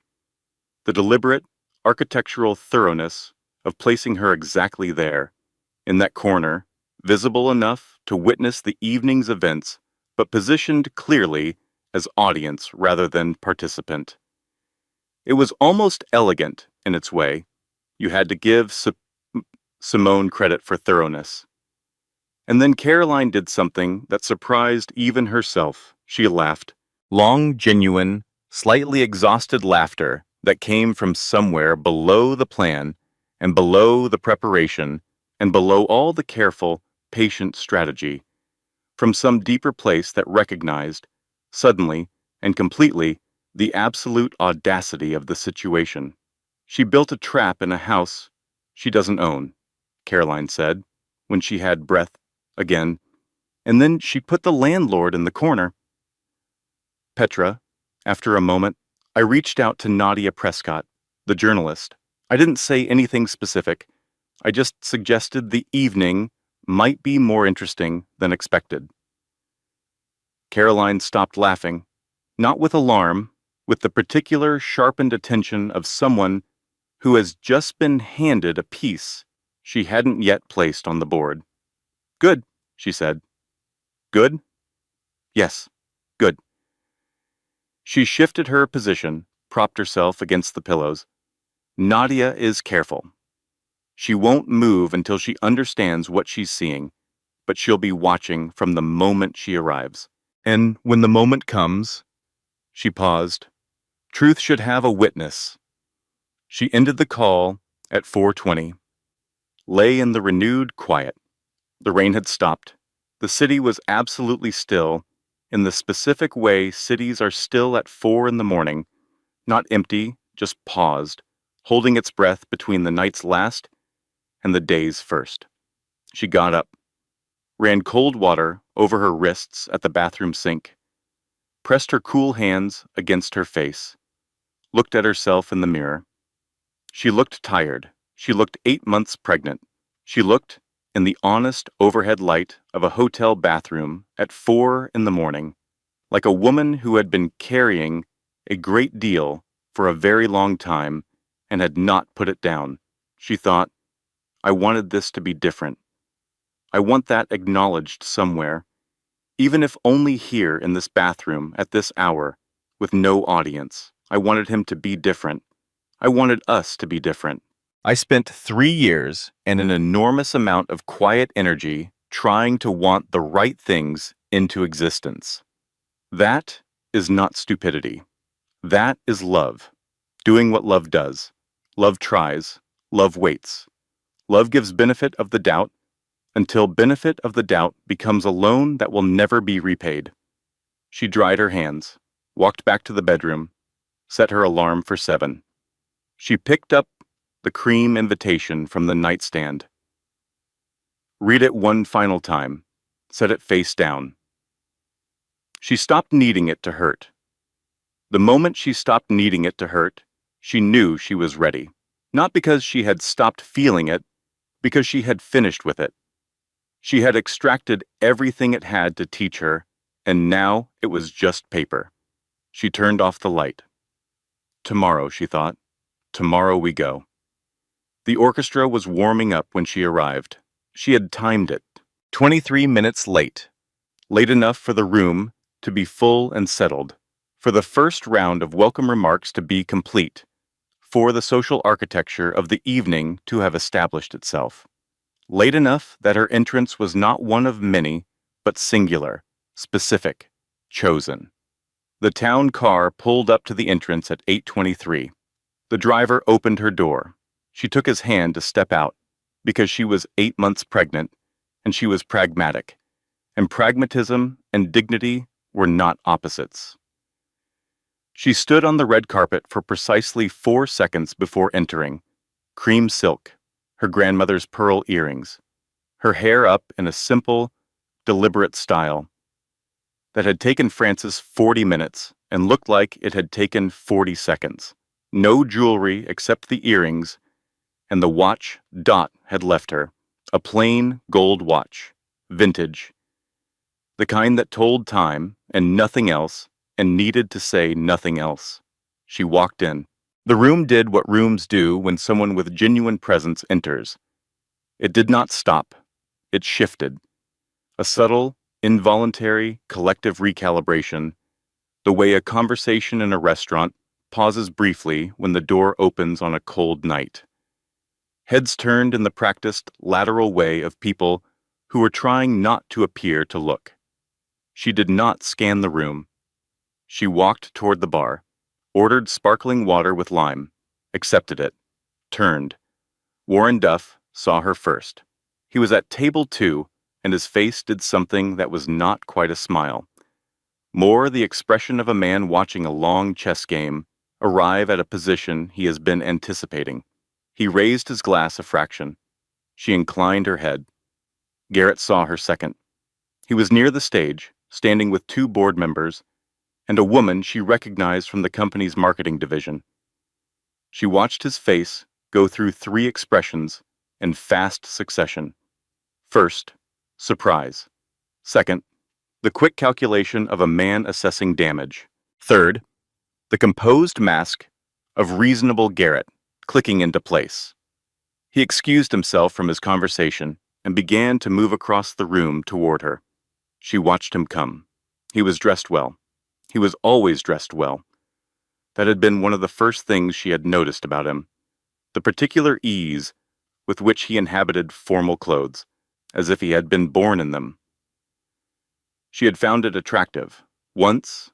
the deliberate, architectural thoroughness of placing her exactly there, in that corner, visible enough to witness the evening's events, but positioned clearly as audience rather than participant. It was almost elegant in its way. You had to give Simone credit for thoroughness. And then Caroline did something that surprised even herself. She laughed. Long, genuine, slightly exhausted laughter that came from somewhere below the plan and below the preparation and below all the careful, patient strategy, from some deeper place that recognized, suddenly and completely, the absolute audacity of the situation. She built a trap in a house she doesn't own, Caroline said, when she had breath again, and then she put the landlord in the corner. Petra, after a moment, I reached out to Nadia Prescott, the journalist. I didn't say anything specific. I just suggested the evening might be more interesting than expected. Caroline stopped laughing, not with alarm, with the particular sharpened attention of someone who has just been handed a piece she hadn't yet placed on the board. Good, she said. Good? Yes, good. She shifted her position, propped herself against the pillows. Nadia is careful. She won't move until she understands what she's seeing, but she'll be watching from the moment she arrives. And when the moment comes, she paused. Truth should have a witness. She ended the call at 4:20, lay in the renewed quiet. The rain had stopped. The city was absolutely still, in the specific way cities are still at 4 in the morning, not empty, just paused, holding its breath between the night's last and the day's first. She got up, ran cold water over her wrists at the bathroom sink, pressed her cool hands against her face, looked at herself in the mirror. She looked tired. She looked 8 months pregnant. She looked in the honest overhead light of a hotel bathroom at 4 in the morning, like a woman who had been carrying a great deal for a very long time and had not put it down. She thought, I wanted this to be different. I want that acknowledged somewhere, even if only here in this bathroom at this hour, with no audience. I wanted him to be different. I wanted us to be different. I spent 3 years and an enormous amount of quiet energy trying to want the right things into existence. That is not stupidity. That is love. Doing what love does. Love tries. Love waits. Love gives benefit of the doubt until benefit of the doubt becomes a loan that will never be repaid. She dried her hands, walked back to the bedroom, set her alarm for 7. She picked up the cream invitation from the nightstand. Read it one final time. Set it face down. She stopped needing it to hurt. The moment she stopped needing it to hurt, she knew she was ready. Not because she had stopped feeling it, because she had finished with it. She had extracted everything it had to teach her, and now it was just paper. She turned off the light. Tomorrow, she thought. Tomorrow we go. The orchestra was warming up when she arrived. She had timed it. 23 minutes late. Late enough for the room to be full and settled, for the first round of welcome remarks to be complete, for the social architecture of the evening to have established itself. Late enough that her entrance was not one of many, but singular, specific, chosen. The town car pulled up to the entrance at 8:23. The driver opened her door. She took his hand to step out, because she was 8 months pregnant, and she was pragmatic, and pragmatism and dignity were not opposites. She stood on the red carpet for precisely 4 seconds before entering, cream silk, her grandmother's pearl earrings, her hair up in a simple, deliberate style that had taken Frances 40 minutes and looked like it had taken 40 seconds. No jewelry except the earrings, and the watch Dot had left her, a plain gold watch, vintage, the kind that told time and nothing else and needed to say nothing else. She walked in. The room did what rooms do when someone with genuine presence enters. It did not stop. It shifted. A subtle, involuntary, collective recalibration, the way a conversation in a restaurant pauses briefly when the door opens on a cold night. Heads turned in the practiced, lateral way of people who were trying not to appear to look. She did not scan the room. She walked toward the bar, ordered sparkling water with lime, accepted it, turned. Warren Duff saw her first. He was at table 2, and his face did something that was not quite a smile. More the expression of a man watching a long chess game arrive at a position he has been anticipating. He raised his glass a fraction. She inclined her head. Garrett saw her second. He was near the stage, standing with 2 board members, and a woman she recognized from the company's marketing division. She watched his face go through three expressions in fast succession. First, surprise. Second, the quick calculation of a man assessing damage. Third, the composed mask of reasonable Garrett clicking into place. He excused himself from his conversation and began to move across the room toward her. She watched him come. He was dressed well. He was always dressed well. That had been one of the first things she had noticed about him. The particular ease with which he inhabited formal clothes, as if he had been born in them. She had found it attractive, once.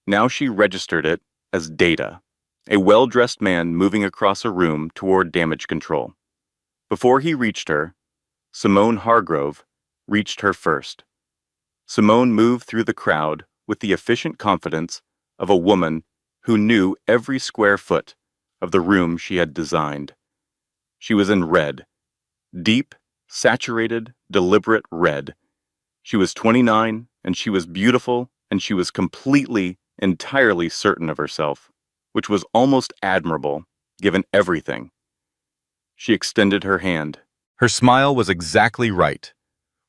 Now she registered it as data, a well-dressed man moving across a room toward damage control. Before he reached her, Simone Hargrove reached her first. Simone moved through the crowd with the efficient confidence of a woman who knew every square foot of the room she had designed. She was in red, deep, saturated, deliberate red. She was 29, and she was beautiful, and she was completely, entirely certain of herself, which was almost admirable, given everything. She extended her hand. Her smile was exactly right.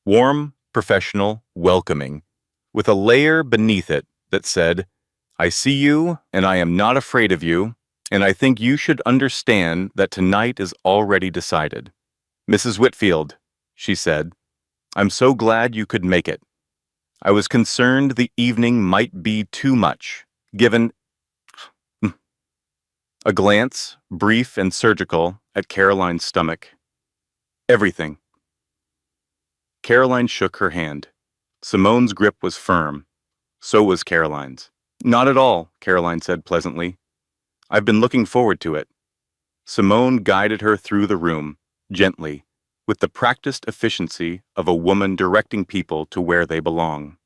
Warm, professional, welcoming, with a layer beneath it that said, "I see you, and I am not afraid of you, and I think you should understand that tonight is already decided." "Mrs. Whitfield," she said, "I'm so glad you could make it. I was concerned the evening might be too much, given—" A glance, brief and surgical, at Caroline's stomach. "Everything." Caroline shook her hand. Simone's grip was firm. So was Caroline's. "Not at all," Caroline said pleasantly. "I've been looking forward to it." Simone guided her through the room, gently, with the practiced efficiency of a woman directing people to where they belong.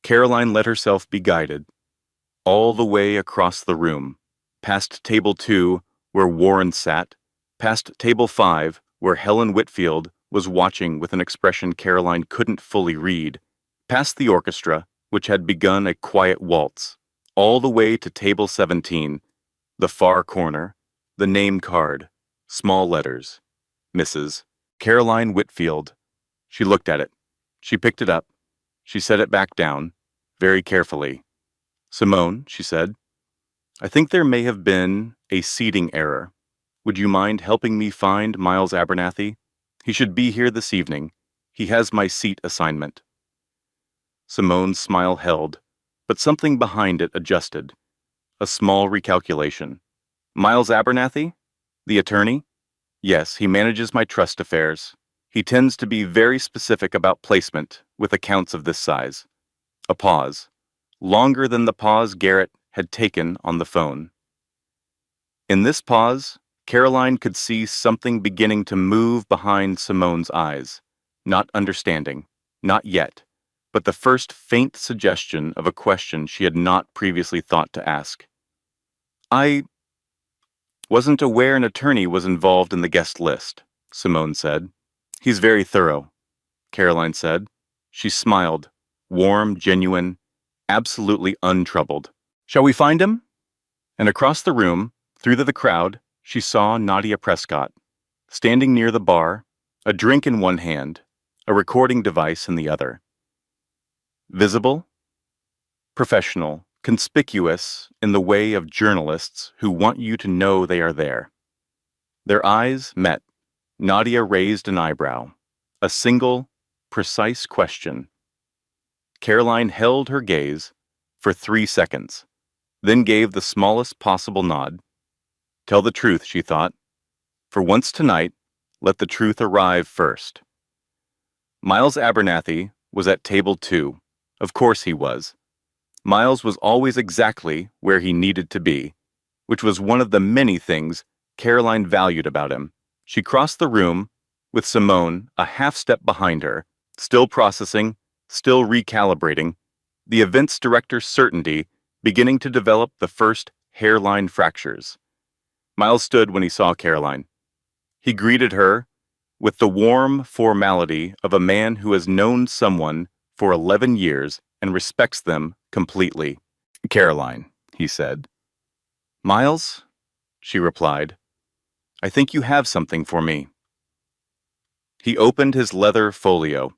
Caroline let herself be guided, all the way across the room, past table 2, where Warren sat, past table 5, where Helen Whitfield was watching with an expression Caroline couldn't fully read, past the orchestra, which had begun a quiet waltz, all the way to table 17, the far corner, the name card, small letters, Mrs. Caroline Whitfield. She looked at it. She picked it up. She set it back down, very carefully. "Simone," she said, "I think there may have been a seating error. Would you mind helping me find Miles Abernathy? He should be here this evening. He has my seat assignment." Simone's smile held, but something behind it adjusted. A small recalculation. "Miles Abernathy? The attorney? Yes, he manages my trust affairs. He tends to be very specific about placement with accounts of this size." A pause, longer than the pause Garrett had taken on the phone. In this pause, Caroline could see something beginning to move behind Simone's eyes. Not understanding, not yet, but the first faint suggestion of a question she had not previously thought to ask. "I wasn't aware an attorney was involved in the guest list," Simone said. "He's very thorough," Caroline said. She smiled, warm, genuine, absolutely untroubled. "Shall we find him?" And across the room, through the crowd, she saw Nadia Prescott, standing near the bar, a drink in one hand, a recording device in the other. Visible, professional, conspicuous in the way of journalists who want you to know they are there. Their eyes met. Nadia raised an eyebrow. A single, precise question. Caroline held her gaze for 3 seconds, then gave the smallest possible nod. Tell the truth, she thought. For once tonight, let the truth arrive first. Miles Abernathy was at table 2. Of course he was. Miles was always exactly where he needed to be, which was one of the many things Caroline valued about him. She crossed the room, with Simone a half step behind her, still processing, still recalibrating, the events director's certainty beginning to develop the first hairline fractures. Miles stood when he saw Caroline. He greeted her with the warm formality of a man who has known someone for 11 years and respects them completely. "Caroline," he said. "Miles?" she replied. "I think you have something for me." He opened his leather folio.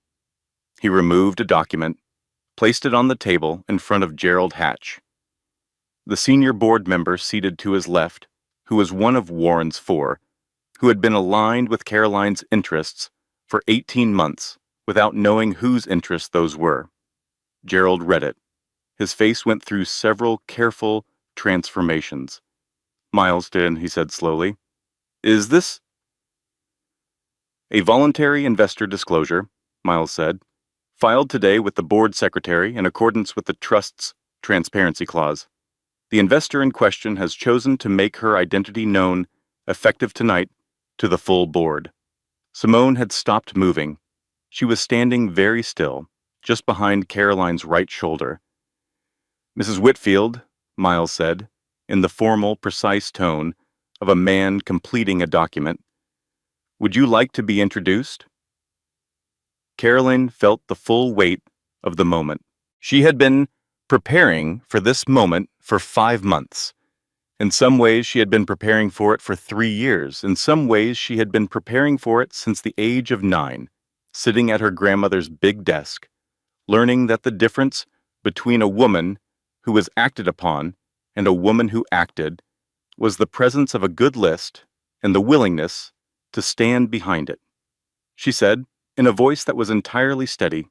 He removed a document, placed it on the table in front of Gerald Hatch, the senior board member seated to his left, who was one of Warren's four, who had been aligned with Caroline's interests for 18 months without knowing whose interests those were. Gerald read it. His face went through several careful transformations. "Miles did," he said slowly. "Is this a voluntary investor disclosure?" Miles said. "Filed today with the board secretary in accordance with the trust's transparency clause. The investor in question has chosen to make her identity known, effective tonight, to the full board." Simone had stopped moving. She was standing very still, just behind Caroline's right shoulder. "Mrs. Whitfield," Miles said, in the formal, precise tone of a man completing a document, "would you like to be introduced?" Caroline felt the full weight of the moment. She had been preparing for this moment for 5 months. In some ways, she had been preparing for it for 3 years. In some ways, she had been preparing for it since the age of 9, sitting at her grandmother's big desk, learning that the difference between a woman who was acted upon and a woman who acted was the presence of a good list and the willingness to stand behind it. She said, in a voice that was entirely steady,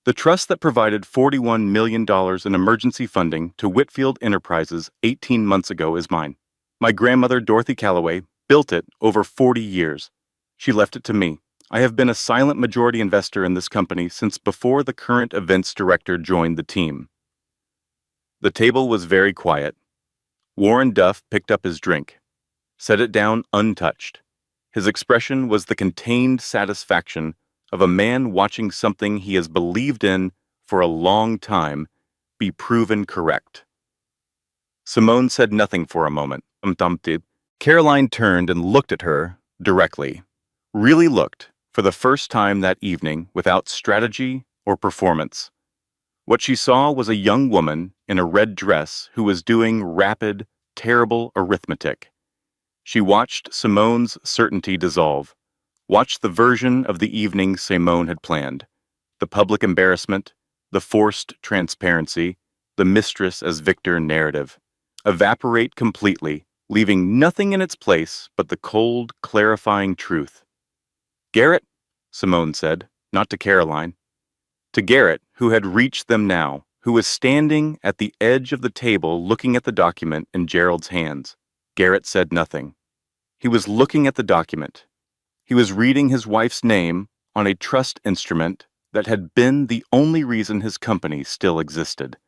"The trust that provided $41 million in emergency funding to Whitfield Enterprises 18 months ago is mine. My grandmother, Dorothy Calloway, built it over 40 years. She left it to me. I have been a silent majority investor in this company since before the current events director joined the team." The table was very quiet. Warren Duff picked up his drink, set it down untouched. His expression was the contained satisfaction of a man watching something he has believed in for a long time be proven correct. Simone said nothing for a moment. Caroline turned and looked at her directly. Really looked, for the first time that evening, without strategy or performance. What she saw was a young woman in a red dress who was doing rapid, terrible arithmetic. She watched Simone's certainty dissolve, watched the version of the evening Simone had planned, the public embarrassment, the forced transparency, the mistress as victor narrative, evaporate completely, leaving nothing in its place but the cold, clarifying truth. "Garrett," Simone said, not to Caroline. To Garrett, who had reached them now, who was standing at the edge of the table looking at the document in Gerald's hands. Garrett said nothing. He was looking at the document. He was reading his wife's name on a trust instrument that had been the only reason his company still existed.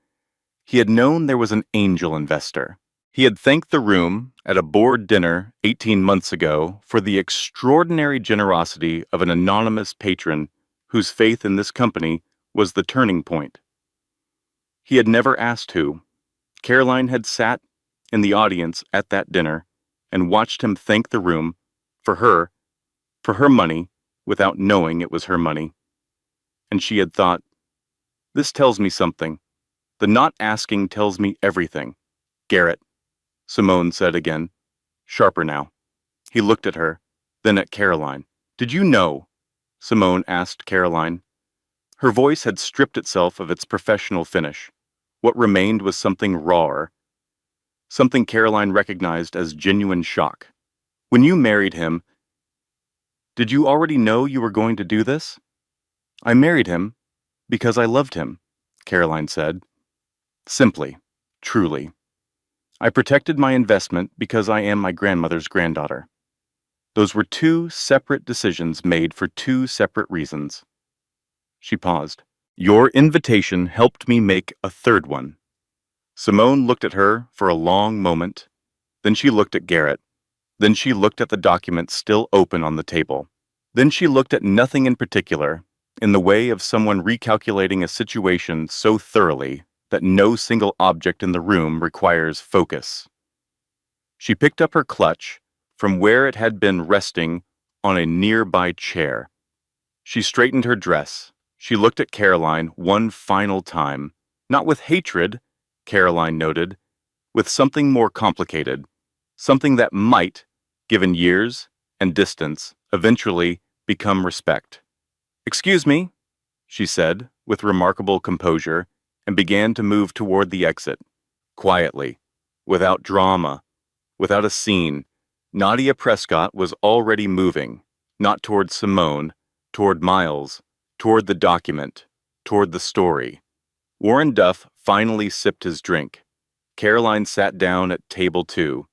He had known there was an angel investor. He had thanked the room at a board dinner 18 months ago for the extraordinary generosity of an anonymous patron whose faith in this company was the turning point. He had never asked who. Caroline had sat in the audience at that dinner and watched him thank the room for her money without knowing it was her money. And she had thought, "This tells me something. The not asking tells me everything." "Garrett," Simone said again, sharper now. He looked at her, then at Caroline. "Did you know?" Simone asked Caroline. Her voice had stripped itself of its professional finish. What remained was something rawer, something Caroline recognized as genuine shock. "When you married him, did you already know you were going to do this?" "I married him because I loved him," Caroline said. Simply, truly. "I protected my investment because I am my grandmother's granddaughter." Those were 2 separate decisions made for 2 separate reasons. She paused. "Your invitation helped me make a third one." Simone looked at her for a long moment. Then she looked at Garrett. Then she looked at the document still open on the table. Then she looked at nothing in particular, in the way of someone recalculating a situation so thoroughly that no single object in the room requires focus. She picked up her clutch from where it had been resting on a nearby chair. She straightened her dress. She looked at Caroline one final time, Not with hatred, Caroline noted, with something more complicated, something that might, given years and distance, eventually become respect. "Excuse me," she said, with remarkable composure, and began to move toward the exit. Quietly, without drama, without a scene, Nadia Prescott was already moving, not toward Simone, toward Miles, toward the document, toward the story. Warren Duff finally sipped his drink. Caroline sat down at table 2.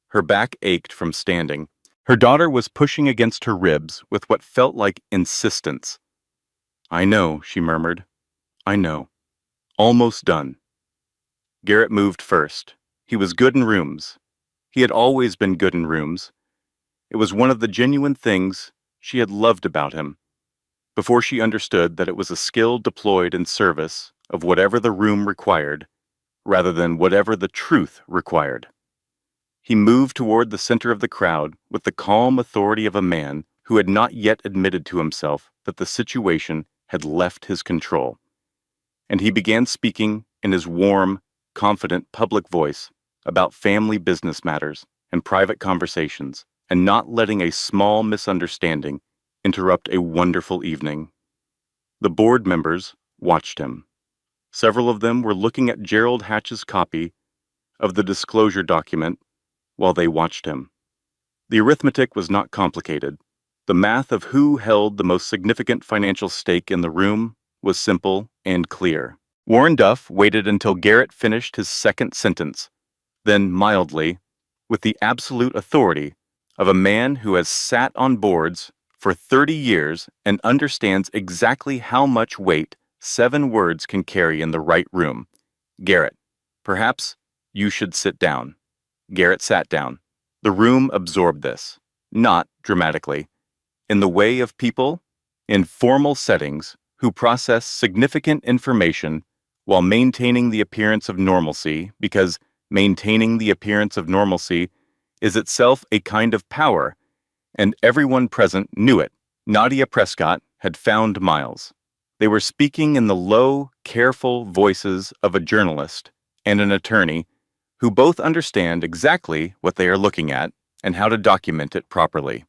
Her back ached from standing. Her daughter was pushing against her ribs with what felt like insistence. "I know," she murmured. "I know. Almost done." Garrett moved first. He was good in rooms. He had always been good in rooms. It was one of the genuine things she had loved about him, before she understood that it was a skill deployed in service of whatever the room required, rather than whatever the truth required. He moved toward the center of the crowd with the calm authority of a man who had not yet admitted to himself that the situation had left his control. And he began speaking in his warm, confident public voice about family business matters and private conversations, and not letting a small misunderstanding interrupt a wonderful evening. The board members watched him. Several of them were looking at Gerald Hatch's copy of the disclosure document while they watched him. The arithmetic was not complicated. The math of who held the most significant financial stake in the room was simple and clear. Warren Duff waited until Garrett finished his second sentence, then mildly, with the absolute authority of a man who has sat on boards for 30 years and understands exactly how much weight 7 words can carry in the right room. "Garrett, perhaps you should sit down." Garrett sat down. The room absorbed this, not dramatically, in the way of people in formal settings who process significant information while maintaining the appearance of normalcy, because maintaining the appearance of normalcy is itself a kind of power, and everyone present knew it. Nadia Prescott had found Miles. They were speaking in the low, careful voices of a journalist and an attorney who both understand exactly what they are looking at and how to document it properly.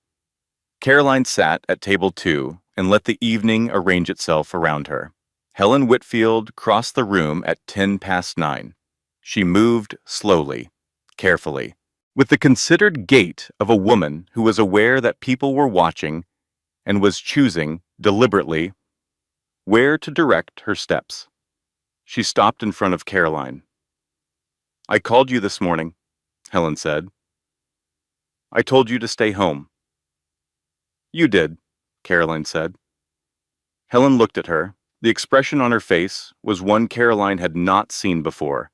Caroline sat at table 2 and let the evening arrange itself around her. Helen Whitfield crossed the room at 9:10. She moved slowly, carefully, with the considered gait of a woman who was aware that people were watching and was choosing, deliberately, where to direct her steps. She stopped in front of Caroline. "I called you this morning," Helen said. "I told you to stay home." "You did," Caroline said. Helen looked at her. The expression on her face was one Caroline had not seen before.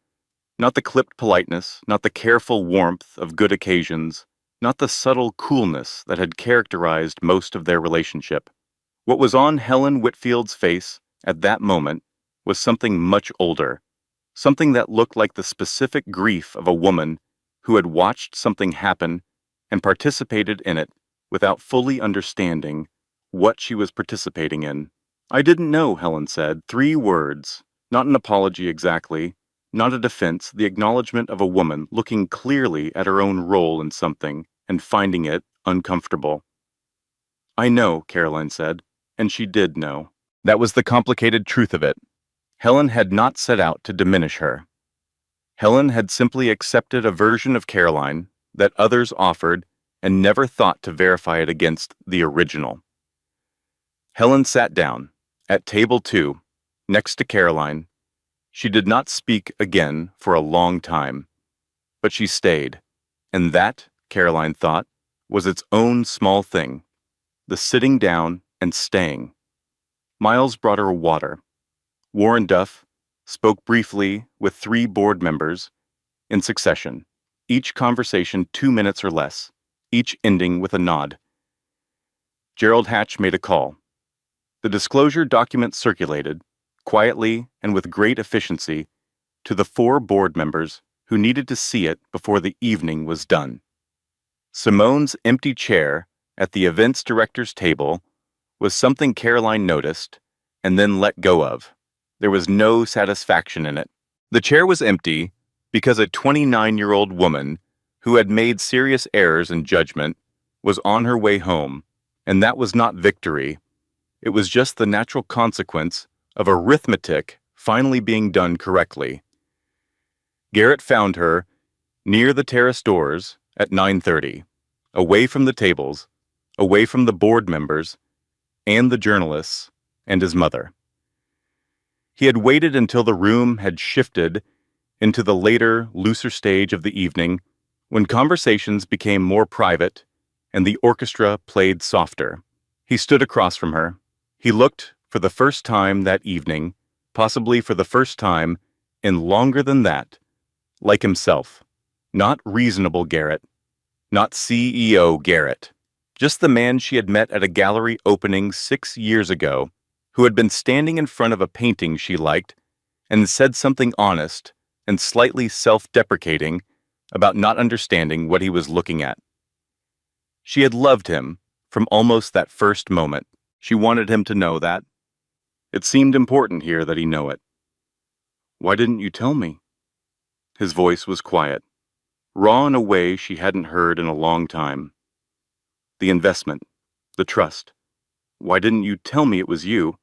Not the clipped politeness, not the careful warmth of good occasions, not the subtle coolness that had characterized most of their relationship. What was on Helen Whitfield's face at that moment was something much older, something that looked like the specific grief of a woman who had watched something happen and participated in it without fully understanding what she was participating in. "I didn't know," Helen said. 3 words, not an apology exactly, not a defense, the acknowledgement of a woman looking clearly at her own role in something and finding it uncomfortable. "I know," Caroline said, and she did know. That was the complicated truth of it. Helen had not set out to diminish her. Helen had simply accepted a version of Caroline that others offered and never thought to verify it against the original. Helen sat down, at table 2, next to Caroline. She did not speak again for a long time, but she stayed, and that, Caroline thought, was its own small thing, the sitting down and staying. Miles brought her water. Warren Duff spoke briefly with 3 board members in succession, each conversation 2 minutes or less, each ending with a nod. Gerald Hatch made a call. The disclosure document circulated, quietly and with great efficiency, to the 4 board members who needed to see it before the evening was done. Simone's empty chair at the events director's table was something Caroline noticed and then let go of. There was no satisfaction in it. The chair was empty because a 29-year-old woman who had made serious errors in judgment was on her way home, and that was not victory. It was just the natural consequence of arithmetic finally being done correctly. Garrett found her near the terrace doors at 9:30, away from the tables, away from the board members and the journalists and his mother. He had waited until the room had shifted into the later, looser stage of the evening, when conversations became more private and the orchestra played softer. He stood across from her. He looked for the first time that evening, possibly for the first time in longer than that, like himself. Not reasonable Garrett, not CEO Garrett, just the man she had met at a gallery opening 6 years ago, who had been standing in front of a painting she liked and said something honest and slightly self-deprecating about not understanding what he was looking at. She had loved him from almost that first moment. She wanted him to know that. It seemed important here that he know it. "Why didn't you tell me?" His voice was quiet, raw in a way she hadn't heard in a long time. "The investment, the trust. Why didn't you tell me it was you?"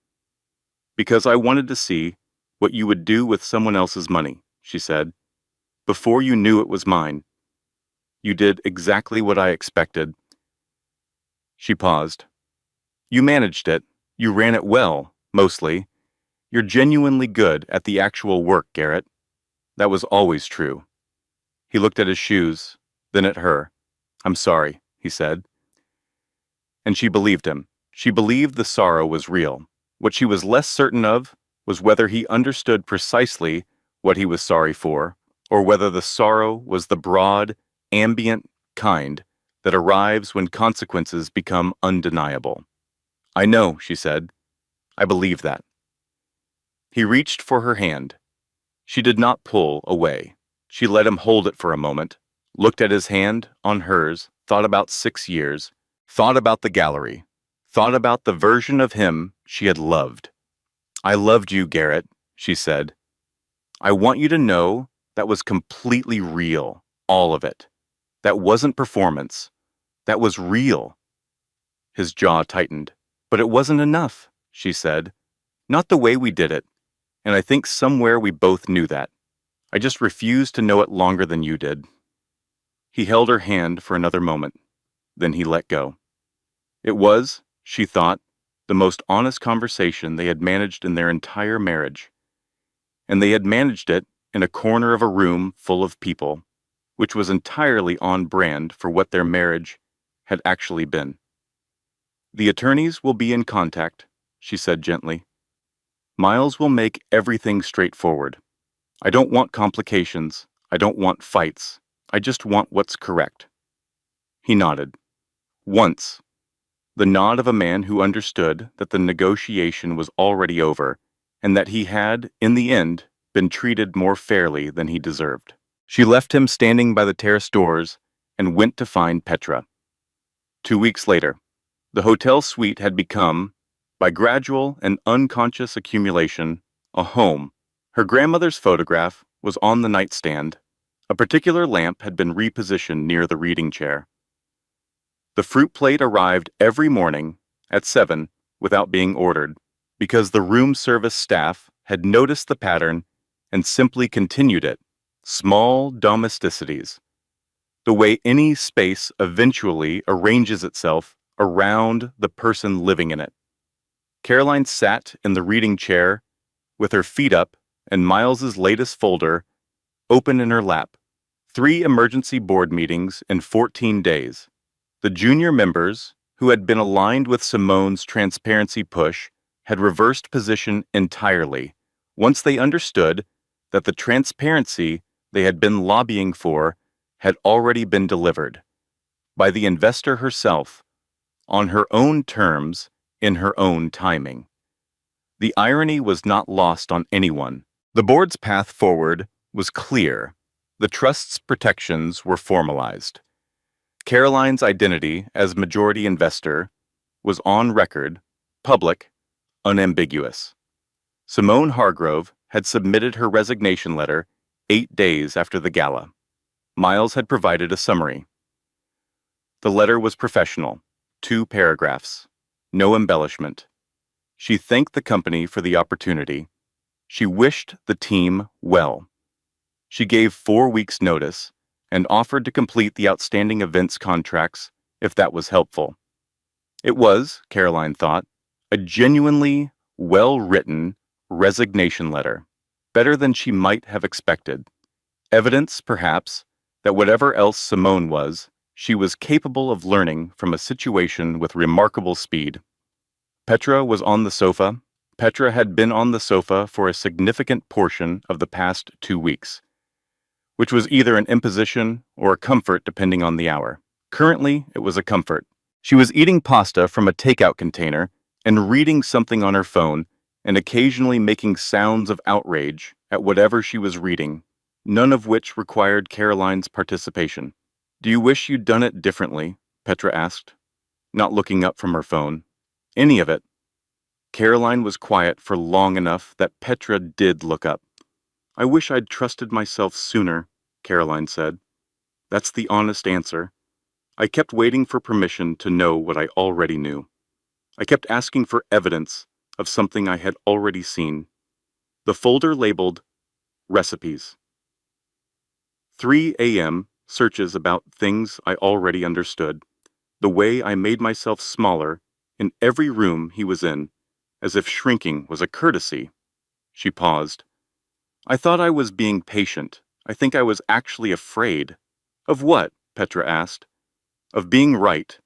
"Because I wanted to see what you would do with someone else's money," she said. "Before you knew it was mine. You did exactly what I expected." She paused. "You managed it. You ran it well, mostly. You're genuinely good at the actual work, Garrett. That was always true." He looked at his shoes, then at her. "I'm sorry," he said. And she believed him. She believed the sorrow was real. What she was less certain of was whether he understood precisely what he was sorry for, or whether the sorrow was the broad, ambient kind that arrives when consequences become undeniable. "I know," she said. "I believe that." He reached for her hand. She did not pull away. She let him hold it for a moment, looked at his hand on hers, thought about 6 years, thought about the gallery, thought about the version of him she had loved. "I loved you, Garrett," she said. "I want you to know that was completely real, all of it. That wasn't performance. That was real." His jaw tightened. "But it wasn't enough," she said. "Not the way we did it. And I think somewhere we both knew that. I just refused to know it longer than you did." He held her hand for another moment. Then he let go. It was, she thought, the most honest conversation they had managed in their entire marriage. And they had managed it in a corner of a room full of people, which was entirely on brand for what their marriage had actually been. "The attorneys will be in contact," she said gently. "Miles will make everything straightforward. I don't want complications. I don't want fights. I just want what's correct." He nodded. Once. The nod of a man who understood that the negotiation was already over, and that he had, in the end, been treated more fairly than he deserved. She left him standing by the terrace doors and went to find Petra. 2 weeks later, the hotel suite had become, by gradual and unconscious accumulation, a home. Her grandmother's photograph was on the nightstand. A particular lamp had been repositioned near the reading chair. The fruit plate arrived every morning at 7 without being ordered, because the room service staff had noticed the pattern and simply continued it. Small domesticities. The way any space eventually arranges itself around the person living in it. Caroline sat in the reading chair with her feet up and Miles's latest folder open in her lap. 3 emergency board meetings in 14 days. The junior members, who had been aligned with Simone's transparency push, had reversed position entirely once they understood that the transparency they had been lobbying for had already been delivered by the investor herself, on her own terms, in her own timing. The irony was not lost on anyone. The board's path forward was clear. The trust's protections were formalized. Caroline's identity as majority investor was on record, public, unambiguous. Simone Hargrove had submitted her resignation letter 8 days after the gala. Miles had provided a summary. The letter was professional, 2 paragraphs, no embellishment. She thanked the company for the opportunity. She wished the team well. She gave 4 weeks' notice and offered to complete the outstanding events contracts if that was helpful. It was, Caroline thought, a genuinely well-written resignation letter, better than she might have expected. Evidence, perhaps, that whatever else Simone was, she was capable of learning from a situation with remarkable speed. Petra was on the sofa. Petra had been on the sofa for a significant portion of the past 2 weeks, which was either an imposition or a comfort depending on the hour. Currently, it was a comfort. She was eating pasta from a takeout container and reading something on her phone and occasionally making sounds of outrage at whatever she was reading, none of which required Caroline's participation. "Do you wish you'd done it differently?" Petra asked, not looking up from her phone. "Any of it." Caroline was quiet for long enough that Petra did look up. "I wish I'd trusted myself sooner," Caroline said. "That's the honest answer. I kept waiting for permission to know what I already knew. I kept asking for evidence of something I had already seen." The folder labeled Recipes. 3 a.m. searches about things I already understood. The way I made myself smaller in every room he was in, as if shrinking was a courtesy. She paused. "I thought I was being patient. I think I was actually afraid." "Of what?" Petra asked. "Of being right."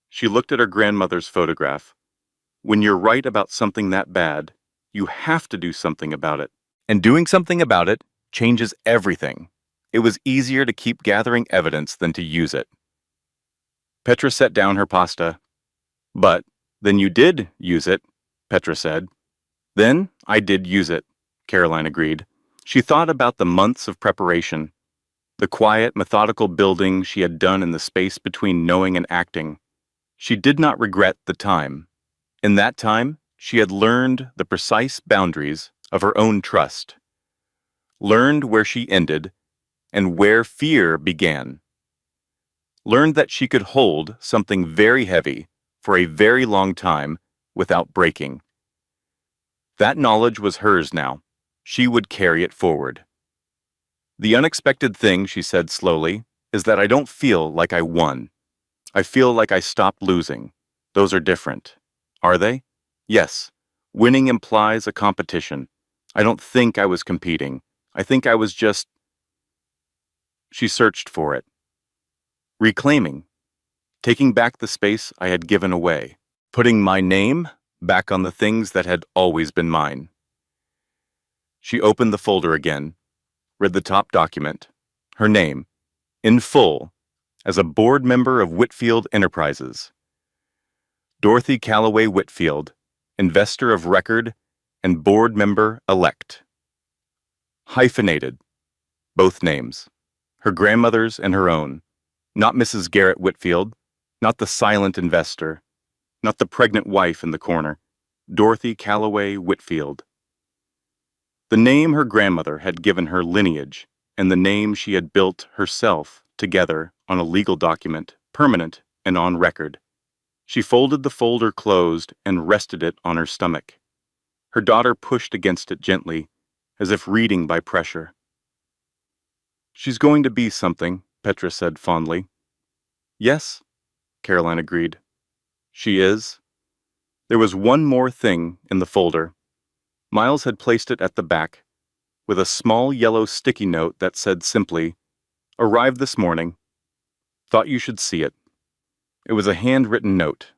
She looked at her grandmother's photograph. "When you're right about something that bad, you have to do something about it. And doing something about it changes everything." It was easier to keep gathering evidence than to use it. Petra set down her pasta. "But then you did use it," Petra said. "Then I did use it," Caroline agreed. She thought about the months of preparation, the quiet, methodical building she had done in the space between knowing and acting. She did not regret the time. In that time, she had learned the precise boundaries of her own trust, learned where she ended and where fear began, learned that she could hold something very heavy for a very long time without breaking. That knowledge was hers now. She would carry it forward. "The unexpected thing," she said slowly, "is that I don't feel like I won. I feel like I stopped losing. Those are different." "Are they?" "Yes. Winning implies a competition. I don't think I was competing. I think I was just..." She searched for it. "Reclaiming. Taking back the space I had given away. Putting my name back on the things that had always been mine." She opened the folder again, read the top document. Her name, in full, as a board member of Whitfield Enterprises. Dorothy Calloway Whitfield, investor of record and board member elect. Hyphenated, both names. Her grandmother's and her own. Not Mrs. Garrett Whitfield, not the silent investor, not the pregnant wife in the corner. Dorothy Calloway Whitfield. The name her grandmother had given her lineage and the name she had built herself together on a legal document, permanent and on record. She folded the folder closed and rested it on her stomach. Her daughter pushed against it gently, as if reading by pressure. "She's going to be something," Petra said fondly. "Yes," Caroline agreed. "She is." There was one more thing in the folder. Miles had placed it at the back, with a small yellow sticky note that said simply, "Arrived this morning. Thought you should see it." It was a handwritten note,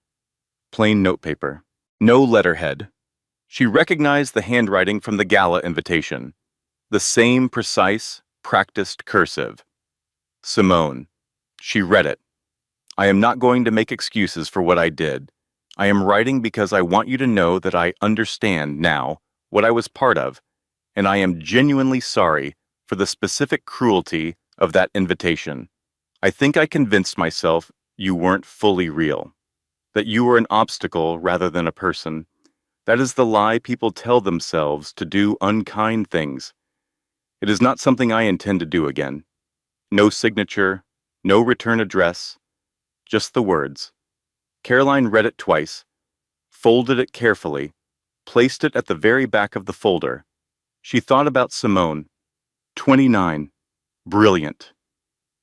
plain notepaper, no letterhead. She recognized the handwriting from the gala invitation, the same precise, practiced cursive. Simone. She read it. "I am not going to make excuses for what I did. I am writing because I want you to know that I understand now what I was part of, and I am genuinely sorry for the specific cruelty of that invitation. I think I convinced myself you weren't fully real, that you were an obstacle rather than a person. That is the lie people tell themselves to do unkind things. It is not something I intend to do again. No signature, no return address, just the words. Caroline read it twice, folded it carefully, placed it at the very back of the folder. She thought about Simone, 29, brilliant,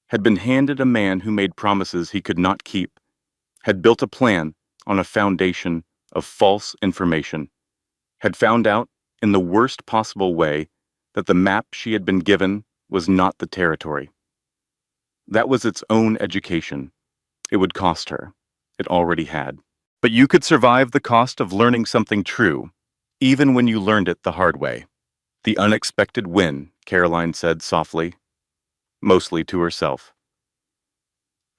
had been handed a man who made promises he could not keep, had built a plan on a foundation of false information, had found out, in the worst possible way, that the map she had been given was not the territory. That was its own education. It would cost her. It already had. But you could survive the cost of learning something true, even when you learned it the hard way. The unexpected win, Caroline said softly, mostly to herself.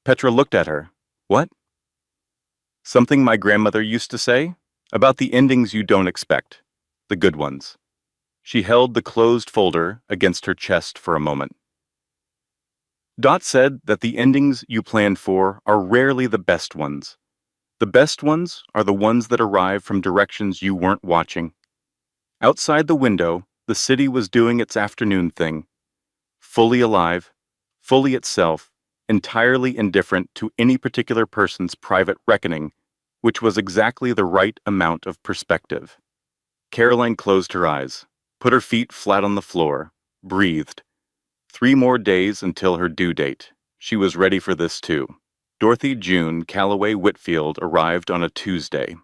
Petra looked at her. What? Something my grandmother used to say? About the endings you don't expect. The good ones. She held the closed folder against her chest for a moment. Dot said that the endings you plan for are rarely the best ones. The best ones are the ones that arrive from directions you weren't watching. Outside the window, the city was doing its afternoon thing. Fully alive, fully itself, entirely indifferent to any particular person's private reckoning, which was exactly the right amount of perspective. Caroline closed her eyes, put her feet flat on the floor, breathed. 3 more days until her due date. She was ready for this too. Dorothy June Calloway Whitfield arrived on a Tuesday.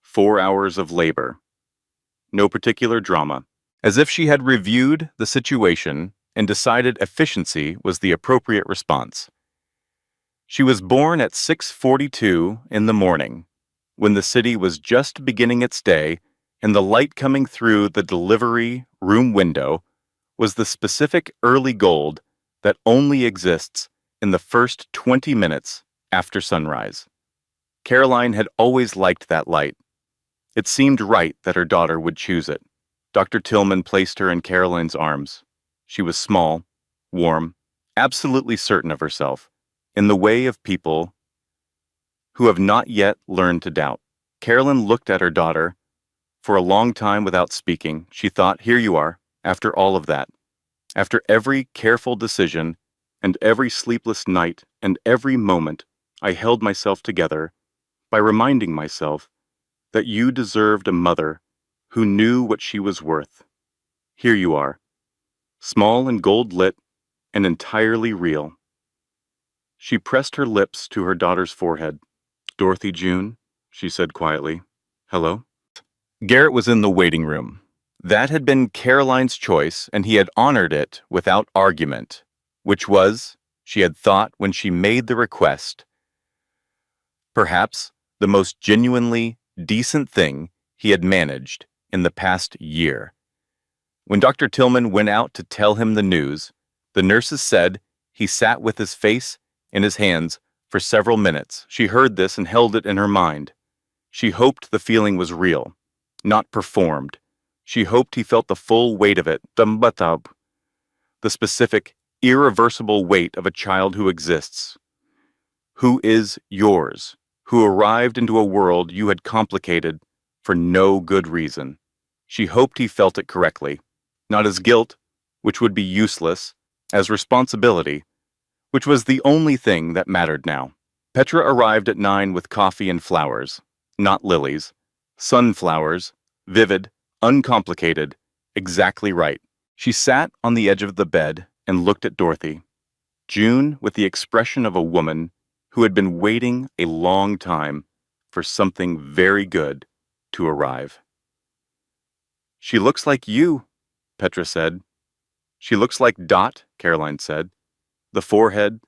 4 hours of labor. No particular drama. As if she had reviewed the situation and decided efficiency was the appropriate response. She was born at 6:42 in the morning, when the city was just beginning its day and the light coming through the delivery room window was the specific early gold that only exists in the first 20 minutes after sunrise. Caroline had always liked that light. It seemed right that her daughter would choose it. Dr. Tillman placed her in Caroline's arms. She was small, warm, absolutely certain of herself, in the way of people who have not yet learned to doubt. Caroline looked at her daughter for a long time without speaking. She thought, here you are. After all of that, after every careful decision and every sleepless night and every moment, I held myself together by reminding myself that you deserved a mother who knew what she was worth. Here you are, small and gold-lit and entirely real. She pressed her lips to her daughter's forehead. Dorothy June, she said quietly. Hello? Garrett was in the waiting room. That had been Caroline's choice, and he had honored it without argument, which was, she had thought when she made the request, perhaps the most genuinely decent thing he had managed in the past year. When Dr. Tillman went out to tell him the news, the nurses said he sat with his face in his hands for several minutes. She heard this and held it in her mind. She hoped the feeling was real, not performed. She hoped he felt the full weight of it, the specific, irreversible weight of a child who exists, who is yours, who arrived into a world you had complicated for no good reason. She hoped he felt it correctly, not as guilt, which would be useless, as responsibility, which was the only thing that mattered now. Petra arrived at 9 with coffee and flowers, not lilies, sunflowers, vivid, uncomplicated, exactly right. She sat on the edge of the bed and looked at Dorothy. June with the expression of a woman who had been waiting a long time for something very good to arrive. She looks like you, Petra said. She looks like Dot, Caroline said. The forehead,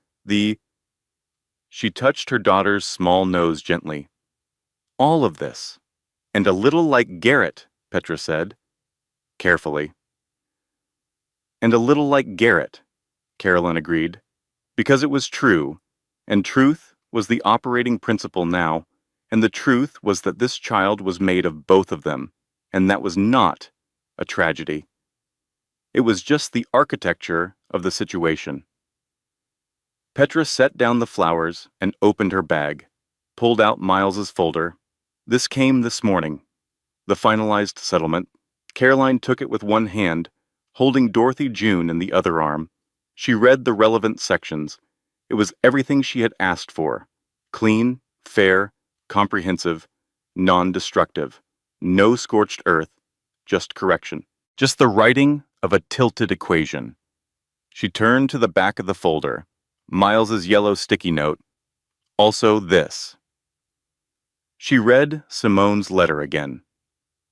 She touched her daughter's small nose gently. All of this, and a little like Garrett, Petra said, carefully. And a little like Garrett, Caroline agreed, because it was true, and truth was the operating principle now, and the truth was that this child was made of both of them, and that was not a tragedy. It was just the architecture of the situation. Petra set down the flowers and opened her bag, pulled out Miles's folder. This came this morning. The finalized settlement. Caroline took it with one hand, holding Dorothy June in the other arm. She read the relevant sections. It was everything she had asked for. Clean, fair, comprehensive, non-destructive. No scorched earth, just correction. Just the writing of a tilted equation. She turned to the back of the folder. Miles's yellow sticky note. Also this. She read Simone's letter again.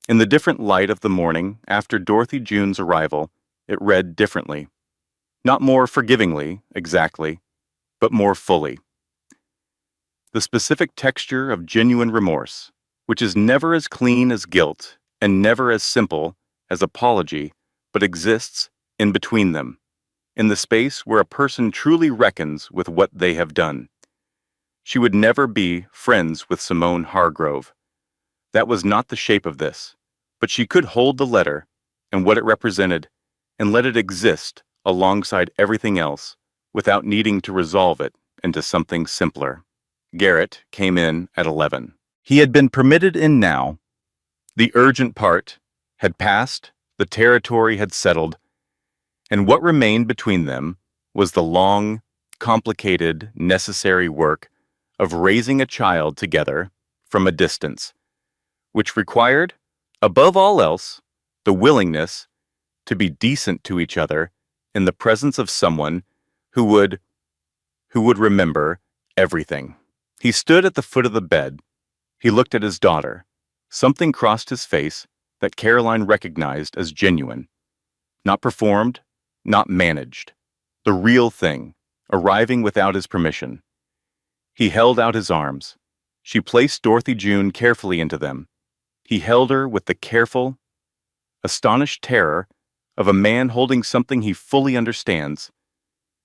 In the different light of the morning after Dorothy June's arrival, it read differently. Not more forgivingly, exactly, but more fully. The specific texture of genuine remorse, which is never as clean as guilt and never as simple as apology, but exists in between them, in the space where a person truly reckons with what they have done. She would never be friends with Simone Hargrove. That was not the shape of this, but she could hold the letter and what it represented and let it exist alongside everything else without needing to resolve it into something simpler. Garrett came in at 11. He had been permitted in now. The urgent part had passed, the territory had settled, and what remained between them was the long, complicated, necessary work of raising a child together from a distance, which required, above all else, the willingness to be decent to each other in the presence of someone who would remember everything. He stood at the foot of the bed. He looked at his daughter. Something crossed his face that Caroline recognized as genuine. Not performed, not managed. The real thing, arriving without his permission. He held out his arms. She placed Dorothy June carefully into them. He held her with the careful, astonished terror of a man holding something he fully understands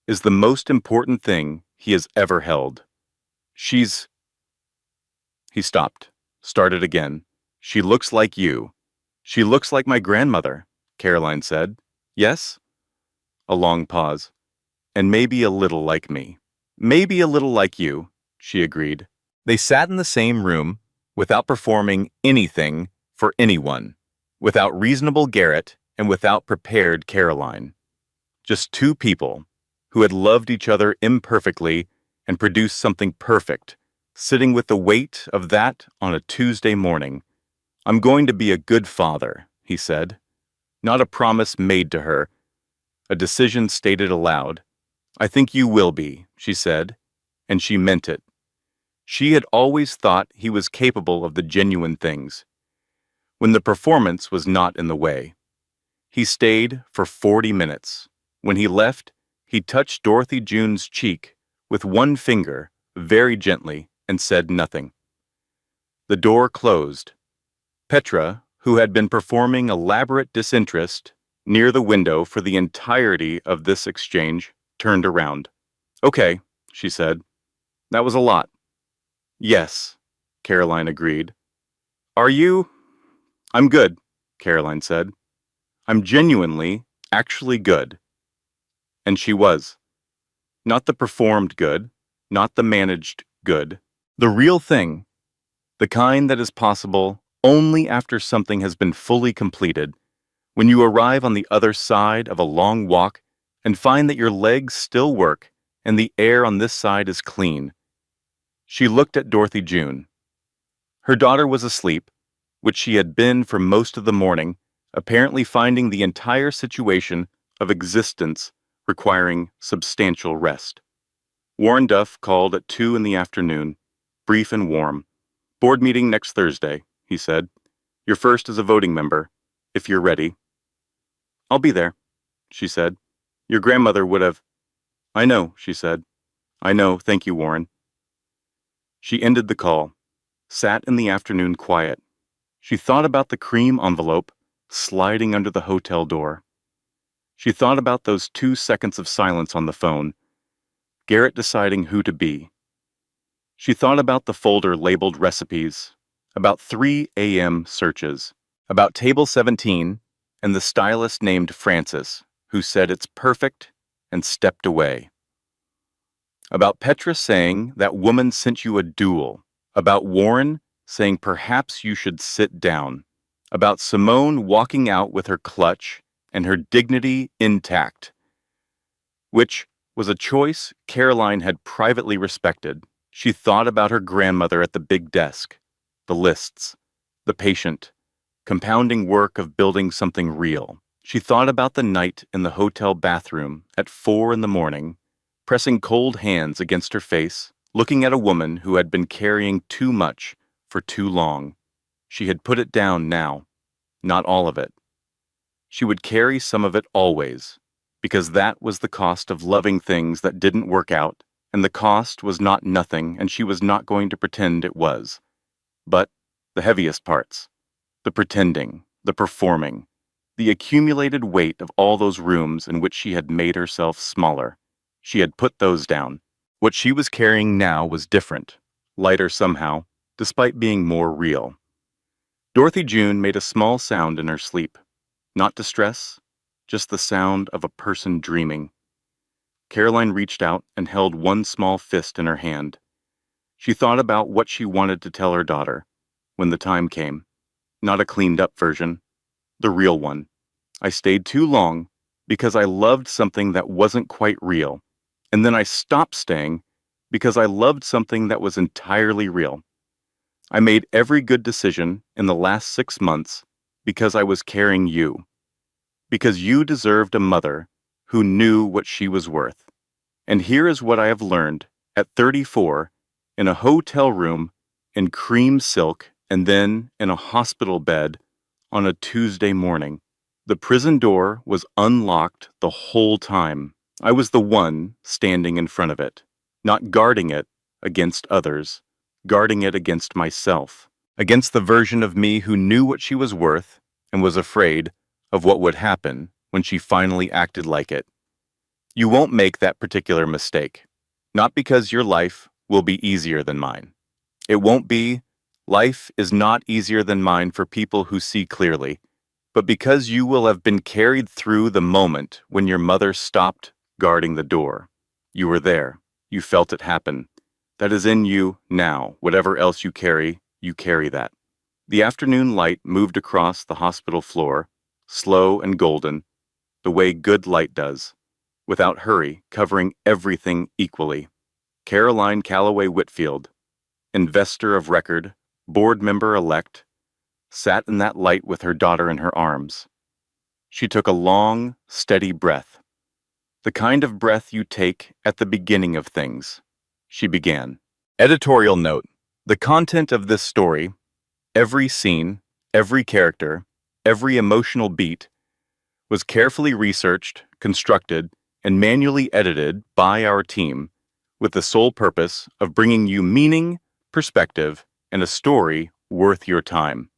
is the most important thing he has ever held. He stopped, started again. She looks like you. She looks like my grandmother, Caroline said. Yes? A long pause. And maybe a little like me. Maybe a little like you, she agreed. They sat in the same room, without performing anything for anyone, without reasonable Garrett and without prepared Caroline. Just two people who had loved each other imperfectly and produced something perfect, sitting with the weight of that on a Tuesday morning. I'm going to be a good father, he said. Not a promise made to her, a decision stated aloud. I think you will be, she said, and she meant it. She had always thought he was capable of the genuine things, when the performance was not in the way. He stayed for 40 minutes. When he left, he touched Dorothy June's cheek with one finger, very gently, and said nothing. The door closed. Petra, who had been performing elaborate disinterest near the window for the entirety of this exchange, turned around. Okay, she said. That was a lot. Yes, Caroline agreed. Are you? I'm good, Caroline said. I'm genuinely, actually good. And she was. Not the performed good, not the managed good. The real thing, the kind that is possible only after something has been fully completed, when you arrive on the other side of a long walk and find that your legs still work and the air on this side is clean. She looked at Dorothy June. Her daughter was asleep, which she had been for most of the morning, apparently finding the entire situation of existence requiring substantial rest. Warren Duff called at 2 in the afternoon, brief and warm. Board meeting next Thursday, he said. Your first as a voting member, if you're ready. I'll be there, she said. Your grandmother would have. I know, she said. I know, thank you, Warren. She ended the call, sat in the afternoon quiet. She thought about the cream envelope sliding under the hotel door. She thought about those 2 seconds of silence on the phone, Garrett deciding who to be. She thought about the folder labeled recipes, about 3 a.m. searches, about table 17 and the stylist named Francis, who said it's perfect and stepped away. About Petra saying that woman sent you a duel, about Warren saying perhaps you should sit down, about Simone walking out with her clutch and her dignity intact, which was a choice Caroline had privately respected. She thought about her grandmother at the big desk, the lists, the patient, compounding work of building something real. She thought about the night in the hotel bathroom at 4 in the morning, pressing cold hands against her face, looking at a woman who had been carrying too much for too long. She had put it down now, not all of it. She would carry some of it always, because that was the cost of loving things that didn't work out, and the cost was not nothing, and she was not going to pretend it was. But the heaviest parts, the pretending, the performing, the accumulated weight of all those rooms in which she had made herself smaller, she had put those down. What she was carrying now was different, lighter somehow, despite being more real. Dorothy June made a small sound in her sleep. Not distress, just the sound of a person dreaming. Caroline reached out and held one small fist in her hand. She thought about what she wanted to tell her daughter when the time came. Not a cleaned-up version, the real one. I stayed too long because I loved something that wasn't quite real, and then I stopped staying because I loved something that was entirely real. I made every good decision in the last 6 months because I was carrying you, because you deserved a mother who knew what she was worth. And here is what I have learned at 34, in a hotel room, in cream silk, and then in a hospital bed on a Tuesday morning. The prison door was unlocked the whole time. I was the one standing in front of it, not guarding it against others, guarding it against myself, against the version of me who knew what she was worth and was afraid of what would happen when she finally acted like it. You won't make that particular mistake, not because your life will be easier than mine. It won't be. Life is not easier than mine for people who see clearly, but because you will have been carried through the moment when your mother stopped guarding the door. You were there. You felt it happen. That is in you now. Whatever else you carry that. The afternoon light moved across the hospital floor, slow and golden, the way good light does, without hurry, covering everything equally. Caroline Calloway Whitfield, investor of record, board member-elect, sat in that light with her daughter in her arms. She took a long, steady breath. The kind of breath you take at the beginning of things. She began. Editorial note: the content of this story, every scene, every character, every emotional beat, was carefully researched, constructed, and manually edited by our team with the sole purpose of bringing you meaning, perspective, and a story worth your time.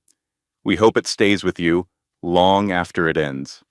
We hope it stays with you long after it ends.